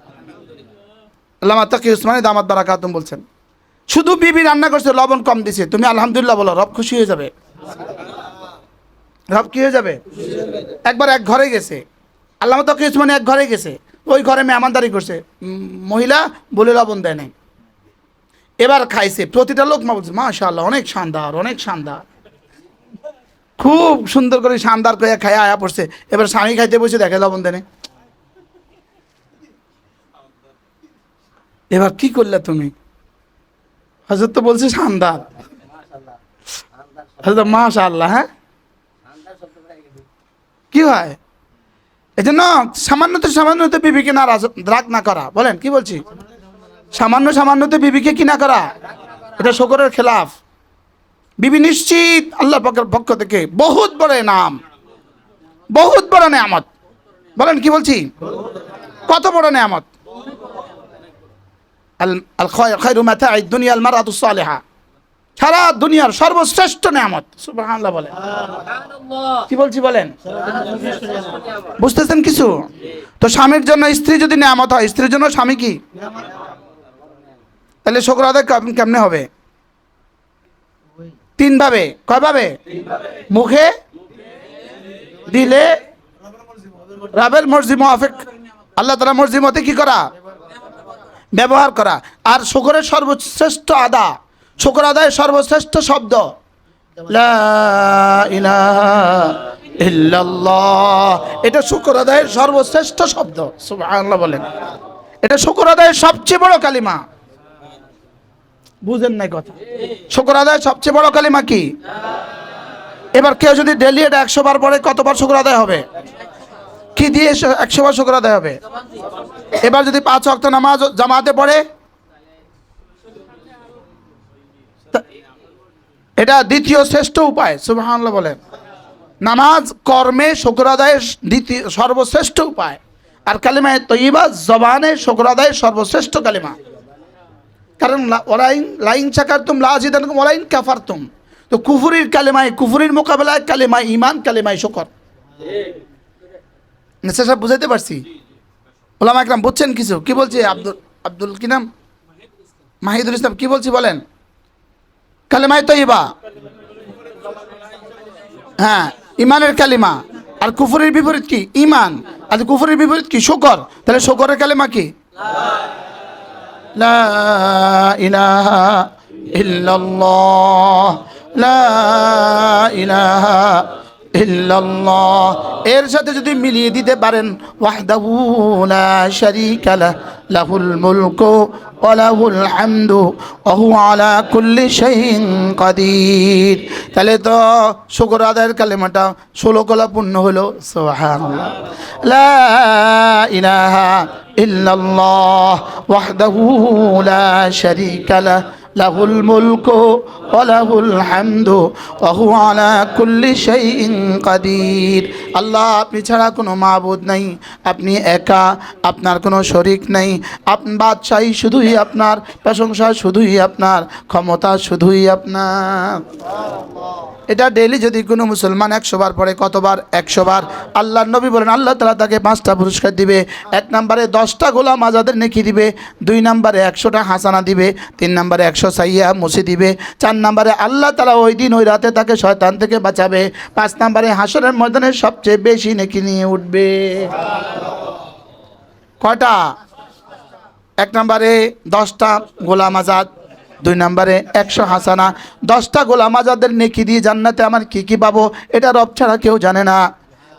আল্লামা তাকি উসমানী দামাত বারাকাতুম বলছেন, শুধু বিবি রান্না করছে লবণ কম দিছে, তুমি আলহামদুলিল্লাহ বলো, রব খুশি হয়ে যাবে। রব কি হয়ে যাবে? একবার এক ঘরে গেছে, আল্লামা তাকি উসমানী এক ঘরে গেছে, ওই ঘরে মেহমানদারি করছে, মহিলা বলে লবণ দেয় নাই। এবার খাইছে, প্রতিটা লোক মা বলছে মাশাআল্লাহ অনেক শানদার, অনেক শানদার, খুব সুন্দর করে শানদার করে খায় আয়া পড়ছে। এবার স্বামী খাইতে বসে দেখে লবণ দেয় নাই। এবার কি করলে তুমি? হযরত তো বলছে শানদার, হযরত মাশাআল্লাহ। হ্যাঁ কি হয়? এই জন্য সামান্যতে বিবিকে না রাগ না করা। বলেন কি বলছি, সামান্যতে বিবিকে কি না করা, এটা শুকরের খেলাফ। বিবি নিশ্চিত আল্লাহ পাকের পক্ষ থেকে বহুত বড় নাম, বহুত বড় নেয়ামত। বলেন কি বলছি, কত বড় নেয়ামত। আল খায়রু মাতাঈদ দুনিয়া আল মারআতুস সালিহা, সারা দুনিয়ার সর্বশ্রেষ্ঠ নেয়ামত। সুবহানাল্লাহ বলেন, কি বলছি বলেন, বুঝতেছেন কিছু? তো স্বামীর জন্য স্ত্রী যদি নেয়ামত হয়, স্ত্রীর জন্য স্বামী কি? তাহলে শুকর আদায় কেমনে হবে? তিন ভাবে। কয় ভাবে? মুখে, দিলে, রবের মর্জি মুআফিক, আল্লাহ তাআলার মর্জি মতে কি করা, ব্যবহার করা। আর শুকরের সর্বশ্রেষ্ঠ আদা, শুকর আদায়ের সর্বশ্রেষ্ঠ শব্দ লা ইলাহা ইল্লাল্লাহ। এটা শুকর আদায়ের সর্বশ্রেষ্ঠ শব্দ। সুবহানাল্লাহ বলেন, এটা শুকর আদায়ের সবচেয়ে বড় কালিমা। বুঝেন নাই কথা? শুকর আদায়ের সবচেয়ে বড় কালিমা কি? এবার কেউ যদি ডেলি এটা 100 বার পড়ে কতবার শুকর আদায় হবে? কি দিয়ে 100 বার শুকর আদায় হবে? এবার যদি 5 ওয়াক্ত নামাজ জামাতে পড়ে, এটা দ্বিতীয় শ্রেষ্ঠ উপায়। সুবহানাল্লাহ বলেন, নামাজ কর্মে শুকর আদায়ের দ্বিতীয় সর্বশ্রেষ্ঠ উপায়। আর কালিমায়ে তয়্যিবা জবানে শুকর আদায়ের সর্বশ্রেষ্ঠ কালিমা। কারণ লাইন শাকারতুম লাযিদান্নাকুম ওয়ালাইন কাফারতুম, তো কুফরির কালিমায়, কুফরির মোকাবেলায় কালিমায় ঈমান, কালিমায় শুকর। নিশ্চয় সব বুঝাইতে পারছি? ওলামা একরাম বুঝছেন কিছু? কি বলছি? আব্দুল কি নাম, মাহিদুল ইসলাম কি বলছি বলেন? কালিমায়ে তয়্যিবা, হ্যাঁ ঈমানের কালিমা। আর কুফরির বিপরীত কি? ঈমান। আর কুফরির বিপরীত কি? শুকর। তাহলে শুকরের কালিমা কি? লা ইলাহা ইল্লাল্লাহ, লা ইলাহা ইল্লাল্লাহ। এর সাথে যদি মিলিয়ে দিতে পারেন ওয়াহদাহু লা শারীকা লাহু, লাহুল মুলকু ওয়া লাহুল হামদু ওয়া হুয়া আলা কুল্লি শাইইন কাদির, তাহলে তো শুকর আদায়ের কালিমাটা 16 কলা পূর্ণ হলো। সুবহানাল্লাহ। লা ইলাহা ইল্লাল্লাহ ওয়াহদাহু লা শারীকা লাহু, লাহুল মুলকু ওয়া লাহুল হামদু ওয়া হুয়া আলা কুল্লি শাইইন কাদির। আল্লাহ, আপনি ছাড়া কোনো মাবুদ নাই, আপনি একা, আপনার কোনো শরীক নাই। বাদশাহী শুধুই আপনার, প্রশংসা শুধুই আপনার, ক্ষমতা শুধুই আপনার। এটা ডেইলি যদি কোনো মুসলমান 100 বার পড়ে, কতবার? 100 বার। আল্লাহর নবী বলেন আল্লাহ তাআলা তাকে 5টা পুরস্কার দিবে। 1 নম্বরে 10টা গোলাম আজাদের নেকি দিবে, 2 নম্বরে 100টা হাসানা দিবে, 3 নম্বরে 100 সাইয়্যা মুছে দিবে, 4 নম্বরে আল্লাহ তাআলা ওই দিন ওই রাতে তাকে শয়তান থেকে বাঁচাবে, 5 নম্বরে হাসরের ময়দানে সবচেয়ে বেশি নেকি নিয়ে উঠবে। কয়টা? 1 নম্বরে 10টা গোলাম আজাদ, 2 নম্বরে 100 হাসানা, 10টা গোলাম আজাদের নেকি দিয়ে জান্নাতে আমার কি কি পাবো এটা রব ছাড়া কেউ জানে না।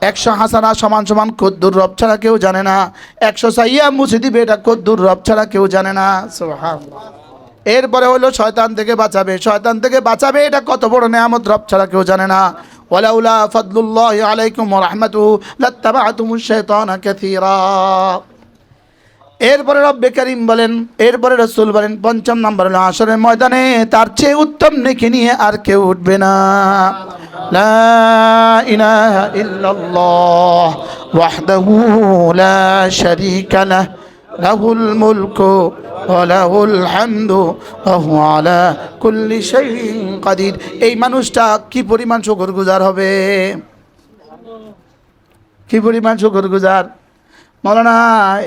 100 হাসানা সমান সমান কদ্দুর রব ছাড়া কেউ জানে না। 100 সাইয়া মুছে দিবে এটা কদ্দুর রব ছাড়া কেউ জানে না। সুবহানাল্লাহ। এরপরে হলো শয়তান থেকে বাঁচাবে, শয়তান থেকে বাঁচাবে এটা কত বড় নেয়ামত রব ছাড়া কেউ জানে না। ওয়ালাউলা ফাদলুল্লাহি আলাইকুম ওয়া রাহমাতুহু লাত্তাবা'তুমুশ শাইতানা কাসীরা। এরপরে রব্বে কারীম বলেন, এরপরে রাসূল বলেন 5 নম্বর হলো হাশরের ময়দানে তার চেয়ে উত্তম নেকি নিয়ে আর কেউ উঠবে না। লা ইলাহা ইল্লাল্লাহ ওয়াহদাহু লা শারীকা লাহু লাহুল মুলকু ওয়া লাহুল হামদু ওয়া হুয়া আলা কুল্লি শাইইন কাদির। এই মানুষটা কি পরিমাণ শুকরগুজার হবে, কি পরিমাণ শুকরগুজার। মৌলানা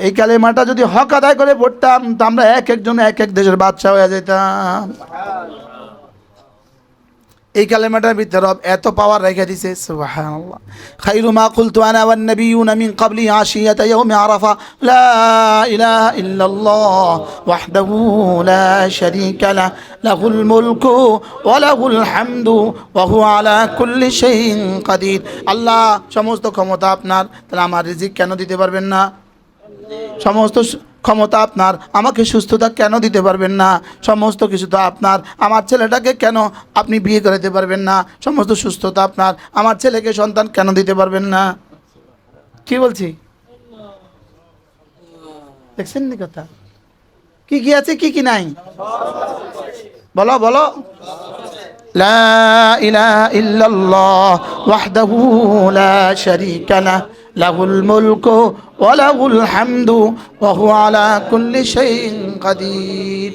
এই কালেমাটা যদি হক আদায় করে পড়তাম তো আমরা এক একজন এক এক দেশের বাদশা হয়ে যেতাম। এই কালেমাটার ভিতরে রব এত পাওয়ার রেখে দিয়েছে। সুবহানাল্লাহ। খায়রু মা কুলতু আনা ওয়ান নাবিয়ুনা মিন ক্বাবলি আশিয়াতা ইয়াউমি আরাফা লা ইলাহা ইল্লাল্লাহ ওয়াহদাহু লা শারীকা লাহু লাহুল মুলকু ওয়া লাহুল হামদু ওয়া হুয়া আলা কুল্লি শাইইন কাদির। আল্লাহ সমস্ত ক্ষমতা আপনার, তাহলে আমার রিজিক কেন দিতে পারবেন না? সমস্ত ক্ষমতা আপনার, আমাকে সুস্থতা কেন দিতে পারবেন না? সমস্ত কিছু তো আপনার, আমার ছেলেটাকে কেন আপনি বিয়ে করে দিতে পারবেন না? সমস্ত সুস্থতা আপনার, আমার ছেলেকে সন্তান কেন দিতে পারবেন না? কি বলছি দেখছেন নি কথা? কি কি আছে কি কি নাই বলো বলো। লা ইলাহা ইল্লাল্লাহ ওয়াহদাহু লা শারীকা লাহু লাহুল মুলকু ওয়া লাহুল হামদু ওয়া হুয়া আলা কুল্লি শাইইন কাদির।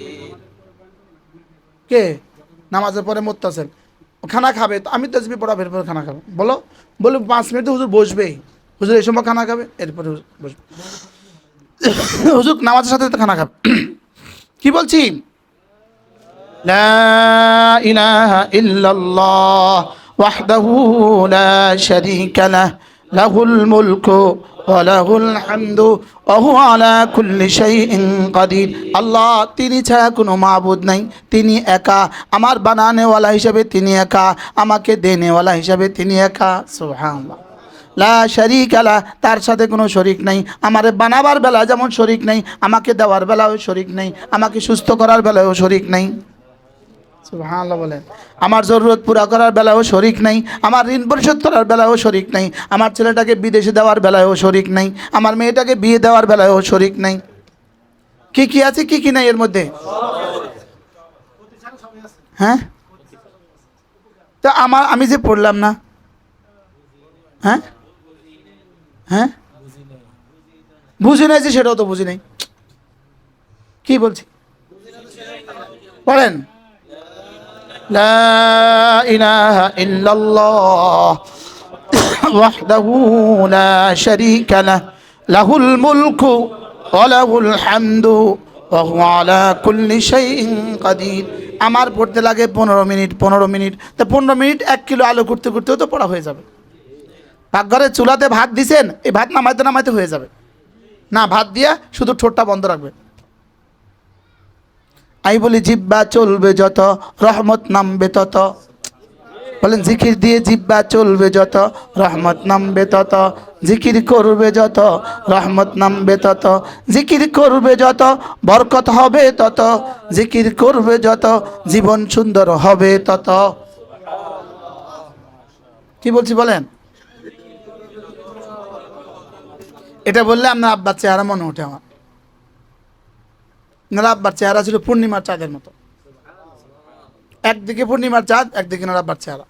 কে নামাজের পরে মুত্তাসিল খানা খাবে, তো আমি তাসবিহ পড়া বের পরে খানা খাবো, বলো বলে 5 মিনিট হুজুর বসবে, হুজুর এই সময় খানা খাবে, এরপরে বসবে, হুজুর নামাজের সাথে সাথে খানা খাবে। কি বলছি? লা ইলাহা ইল্লাল্লাহ ওয়াহদাহু লা শারীকা লাহু লাহুল মুলকু ওয়া লাহুল হামদু ওয়া হুয়া আলা কুল্লি শাইইন কাদির। আল্লাহ তিনি ছাড়া কোনো মাবুদ নাই, তিনি একা। আমার বানানেওয়ালা হিসাবে তিনি একা, আমাকে দেনেওয়ালা হিসাবে তিনি একা। সুবহানাল্লাহ। লা শারীকা লাহু, তার সাথে কোনো শরীক নাই। আমারে বানাবার বেলা যেমন শরীক নাই, আমাকে দেওয়ার বেলাও শরীক নাই, আমাকে সুস্থ করার বেলাও শরীক নাই। সুবহানাল্লাহ বলেন। আমার জরুরত পুরা করার বেলায়ও শরীক নাই, আমার ঋণ পরিশোধ করার বেলায়ও শরীক নাই, আমার ছেলেটাকে বিদেশে দেওয়ার বেলায়ও শরীক নাই, আমার মেয়েটাকে বিয়ে দেওয়ার বেলায়ও শরীক নাই। কি কি আছে কি কি নাই এর মধ্যে? হ্যাঁ, তো আমি যে পড়লাম না, হ্যাঁ হ্যাঁ বুঝি নাই যে, সেটাও তো বুঝি নাই। কি বলছি বলেন? লা ইলাহা ইল্লাল্লাহ ওয়াহদাহু লা শারীকা লাহু লাহুল মুলকু ওয়া লাহুল হামদু ওয়া হুয়া আলা কুল্লি শাইইন কাদির। আমার পড়তে লাগে 15 মিনিট, 15 মিনিট, তো 15 মিনিট 1 কিলো আলু করতে করতেও তো পড়া হয়ে যাবে। পাকঘরে চুলাতে ভাত দিছেন, এই ভাত নামাইতে নামাইতে হয়ে যাবে না, ভাত দিয়া শুধু ঠোঁটটা বন্ধ রাখবে। আমি বলি জিব্বা চলবে যত রহমত নামবে তত। বলেন জিকির দিয়ে জিব্বা চলবে যত রহমত নামবে তত, জিকির করবে যত রহমত নামবে তত, জিকির করবে যত বরকত হবে তত, জিকির করবে যত জীবন সুন্দর হবে তত। কি বলছি বলেন? এটা বললে আপনার আব্বার চেহারা মনে ওঠে আমার। নার আব্বার চেহারা ছিল পূর্ণিমার চাঁদের মতো, একদিকে পূর্ণিমার চাঁদ, একদিকে নার আব্বার চেহারা।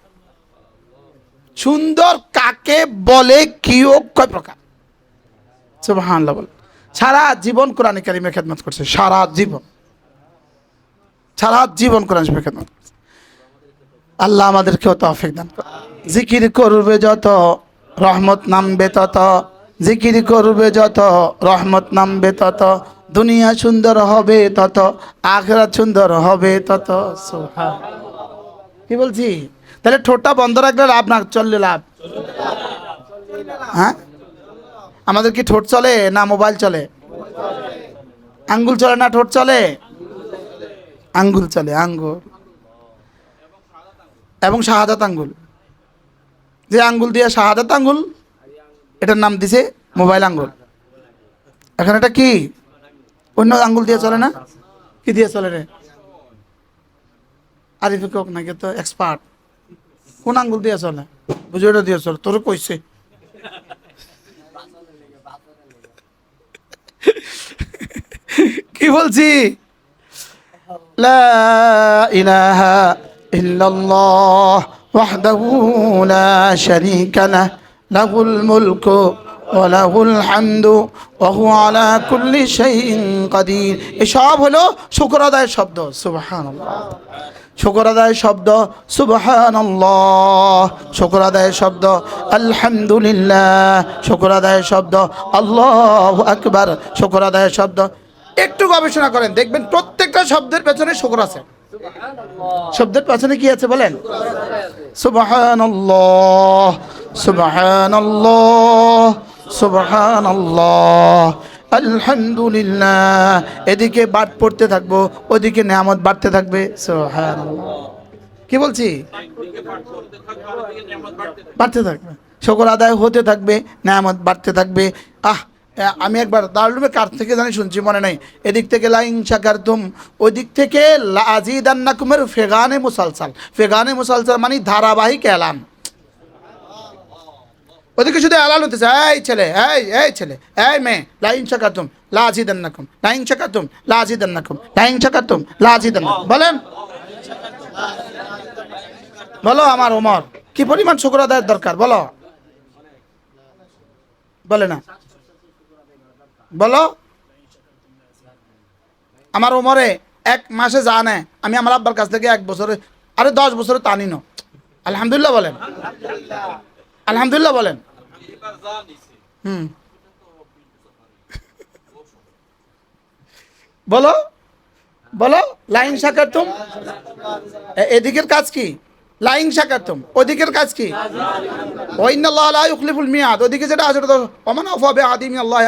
সুন্দর কাকে বলে, কি ও কয় প্রকার? সুবহানাল্লাহ বল। সারা জীবন কোরআন কারীমের খেদমত করছে, সারা জীবন, সারা জীবন কোরআন শরীফের খেদমত করছে। আল্লাহ আমাদেরকেও তৌফিক দান করুন। জিকির করবে যত রহমত নামবে তত, জিকির করবে যত রহমত নামবে তত, দুনিয়া সুন্দর হবে তত, আখিরাত সুন্দর হবে তত। কি বলছি? তাহলে ঠোঁটটা বন্ধ রাখলে লাভ না চললে লাভ? হ্যাঁ, আমাদের কি ঠোঁট চলে না মোবাইল চলে? আঙ্গুল চলে না ঠোঁট চলে? আঙ্গুল চলে, আঙ্গুল এবং শাহাদাত আঙ্গুল। যে আঙ্গুল দিয়ে শাহাদাত আঙ্গুল, এটার নাম দিছে মোবাইল আঙ্গুল। এখন এটা কি অন্য আঙ্গুল দিয়ে চলে না? কি দিয়ে চলে রে? আরিফে কক নাকি তো এক্সপার্ট, কোন আঙ্গুল দিয়ে চলে? বুঝে ওটা দিয়ে চলে, তোর কইছে। কি বলছি? লা ইলাহা ইল্লাল্লাহ ওয়াহদাহু লা শারীকা লাহ লাহুল মুলকু ওয়া লাহুল হামদু ওয়া হুয়া আলা কুল্লি শাইইন কাদির। এসব হলো শুকর আদায়ের শব্দ। সুবহানাল্লাহ। শুকর আদায়ের শব্দ সুবহানাল্লাহ, শুকর আদায়ের শব্দ আলহামদুলিল্লাহ, শুকর আদায়ের শব্দ আল্লাহু আকবার, শুকর আদায়ের শব্দ। একটু গবেষণা করেন, দেখবেন প্রত্যেকটা শব্দের পেছনে শুকর আছে। শব্দের পেছনে কি আছে বলেন? সুবহানাল্লাহ, সুবহানাল্লাহ, সুবহানাল্লাহ, আলহামদুলিল্লাহ। এদিকে বাদ পড়তে থাকবো, ওদিকে নিয়ামত বাড়তে থাকবে। সুবহানাল্লাহ। কি বলছি? বাড়তে থাকবে, শুকর আদায় হতে থাকবে, নিয়ামত বাড়তে থাকবে। আমি একবার দারুলুমে কার থেকে জানি শুনছি, মনে নাই। এদিক থেকে লাইন শাকারতুম, ওই দিক থেকে লাযিদান্নাকুমের ফেগানে মুসালসাল। ফেগানে মুসালসাল মানে ধারাবাহিক এলান। ওদিকে শুধু এলান হতেছে, এই ছেলে, এই ছেলে, এই মেয়ে, লাইন শাকারতুম লাযিদান্নাকুম, লাইন শাকারতুম লাযিদান্নাকুম, লাইন শাকারতুম লাযিদান্নাকুম। বলেন, বলো আমার ওমর কি পরিমাণ শুকর আদায়ের দরকার, বলো, বলে না, বলো। আমার ওমরে এক মাসে যা নেয়, আমি আমার আব্বার কাছ থেকে 1 বছরে, আরে 10 বছরে তা নিন। আলহামদুলিল্লাহ বলেন, আলহামদুলিল্লাহ বলেন। বলো, বলো। লাইন শাকারতুম, এদিকের কাজ কি? লাইন শাকারতুম, ওদিকের কাজ কি? ওয়া ইন্নাল্লাহা লা ইউখলিফুল মিয়াদ, ওদিকে যেটা আছে ওটা ওমান আফা বিআহদি মিনাল্লাহ,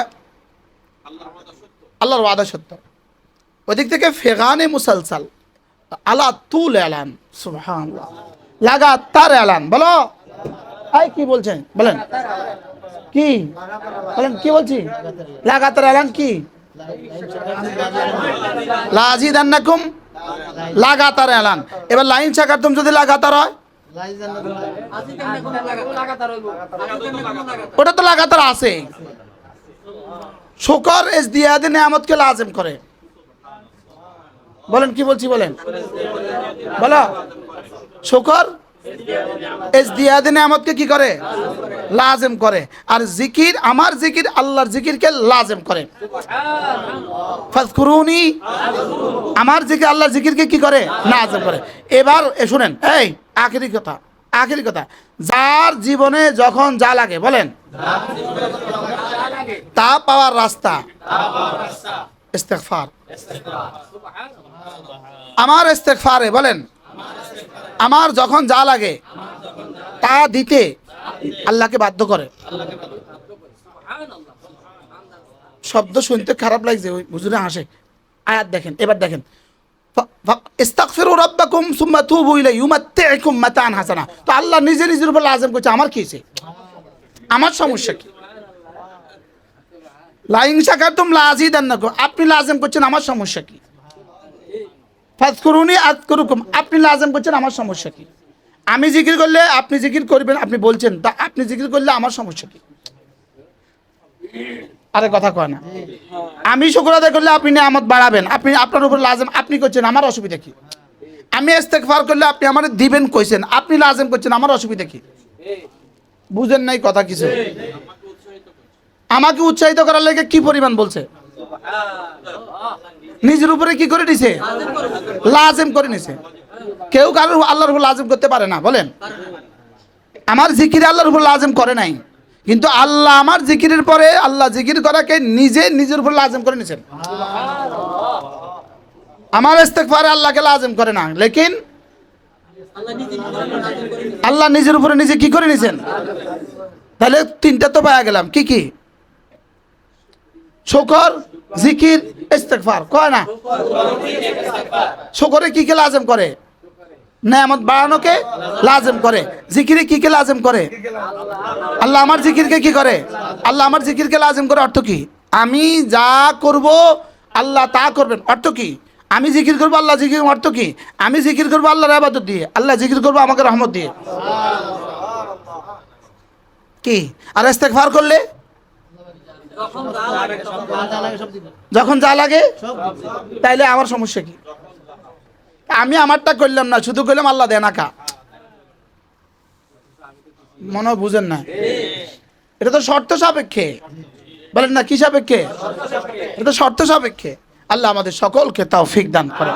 আল্লাহর ওয়াদা সত্য। ওদিক থেকে ফেগানে মুসালসাল আলা তুল এলান। সুবহানাল্লাহ, লাগাতার এলান। বলো, এই কি বলছেন বলেন, কি বলেন, কি বলছি? লাগাতার এলান কি? লাযিদান্নাকুম, লাগাতার এলান। এবার লাইন শাকারতুম যদি লাগাতার হয়, ওটা তো লাগাতার আছে। শুকর ইজদিয়াদে নিয়ামতকে লাজিম করে। বলেন, কি বলছি বলেন, বলো। শুকর ইজদিয়াদে নিয়ামতকে কি করে? লাজিম করে। আর জিকির, আমার জিকির আল্লাহর জিকিরকে লাজিম করে। ফাযকুরুনি, আমার জিকির আল্লাহর জিকিরকে কি করে? লাজিম করে। এবার শুনেন, এই আখেরি কথা, আখেরি কথা, যার জীবনে যখন যা লাগে, বলেন, তা পাওয়ার রাস্তা ইস্তেগফার। আমার ইস্তেগফারে, বলেন, আমার যখন যা লাগে তা দিতে আল্লাহকে বাধ্য করে। শব্দ শুনতে খারাপ লাগছে, ওই হুজুরে হাসে। আয়াত দেখেন, এবার দেখেন, ইস্তাগফিরু রাব্বাকুম সুম্মা তুবু ইলাইহি ইউমাত্তিউকুম মাতাআন হাসানা। তো আল্লাহ নিজে নিজের উপর লাজিম করছে, আমার কি হইছে? আমার সমস্যা কি? লাইন শাকারতুম লাযিদান্নাকুম, আপনি লাজিম করছেন, আমার সমস্যা কি? ফাযকুরুনি আযকুরুকুম, আপনি লাজিম করছেন, আমার সমস্যা কি? আমি জিকির করলে আপনি জিকির করবেন, আপনি বলছেন, তা আপনি জিকির করলে আমার সমস্যা কি? আরে কথা কয় না। আমি শুকর আদায় করলে আপনি নিয়ামত বাড়াবেন, আপনি আপনার উপর লাজিম, আপনি করছেন, আমার অসুবিধা কি? আমি ইস্তেগফার করলে আপনি আমার দিবেন কইছেন, আপনি লাজিম করছেন, আমার অসুবিধা কি? বুঝেন নাই কথা কিছু? আমাকে উৎসাহিত করার লাগে কি পরিমাণ বলছে, নিজের উপরে কি করে নিছে? লাজিম করে নিছে। কেউ কারোর আল্লাহর উপর লাজিম করতে পারে না, বলেন। আমার জিকির আল্লাহর উপর লাজিম করে নাই, কিন্তু আল্লাহ আমার জিকিরের পরে আল্লাহ জিকির করাকে নিজে নিজের উপর লাজিম করে নিছেন। আমার ইস্তেগফারে আল্লাহকে লাজিম করে না, লেকিন আল্লাহ নিজের উপরে নিজে কি করে নিছেন? তাহলে 3টা তো পাওয়া গেলাম। কি কি? শুকর, জিকির, ইস্তেগফার, কয় না? শুকরে কি কে লাজেম করে? নেয়ামত বাড়ানোকে লাজেম করে। জিকিরে কি কে লাজেম করে? আল্লাহ আমার জিকিরকে কি করে? আল্লাহ আমার জিকিরকে লাজেম করে। অর্থ কি? আমি যা করব আল্লাহ তা করবেন। অর্থ কি? আমি জিকির করবো আল্লাহ জিকির। অর্থ কি? আমি জিকির করবো আল্লাহর ইবাদত দিয়ে, আল্লাহ জিকির করবো আমাকে রহমত দিয়ে। কি? আর ইস্তেগফার করলে যখন যা লাগে, তাইলে আমার সমস্যা কি? আমি আমারটা করলাম না, শুধু করলাম আল্লাহ দেন আকা। মনে হয় বুঝেন না, এটা তো শর্ত সাপেক্ষে। বলেন না কি সাপেক্ষে? এটা তো শর্ত সাপেক্ষে। আল্লাহ আমাদের সকলকে তৌফিক দান করে।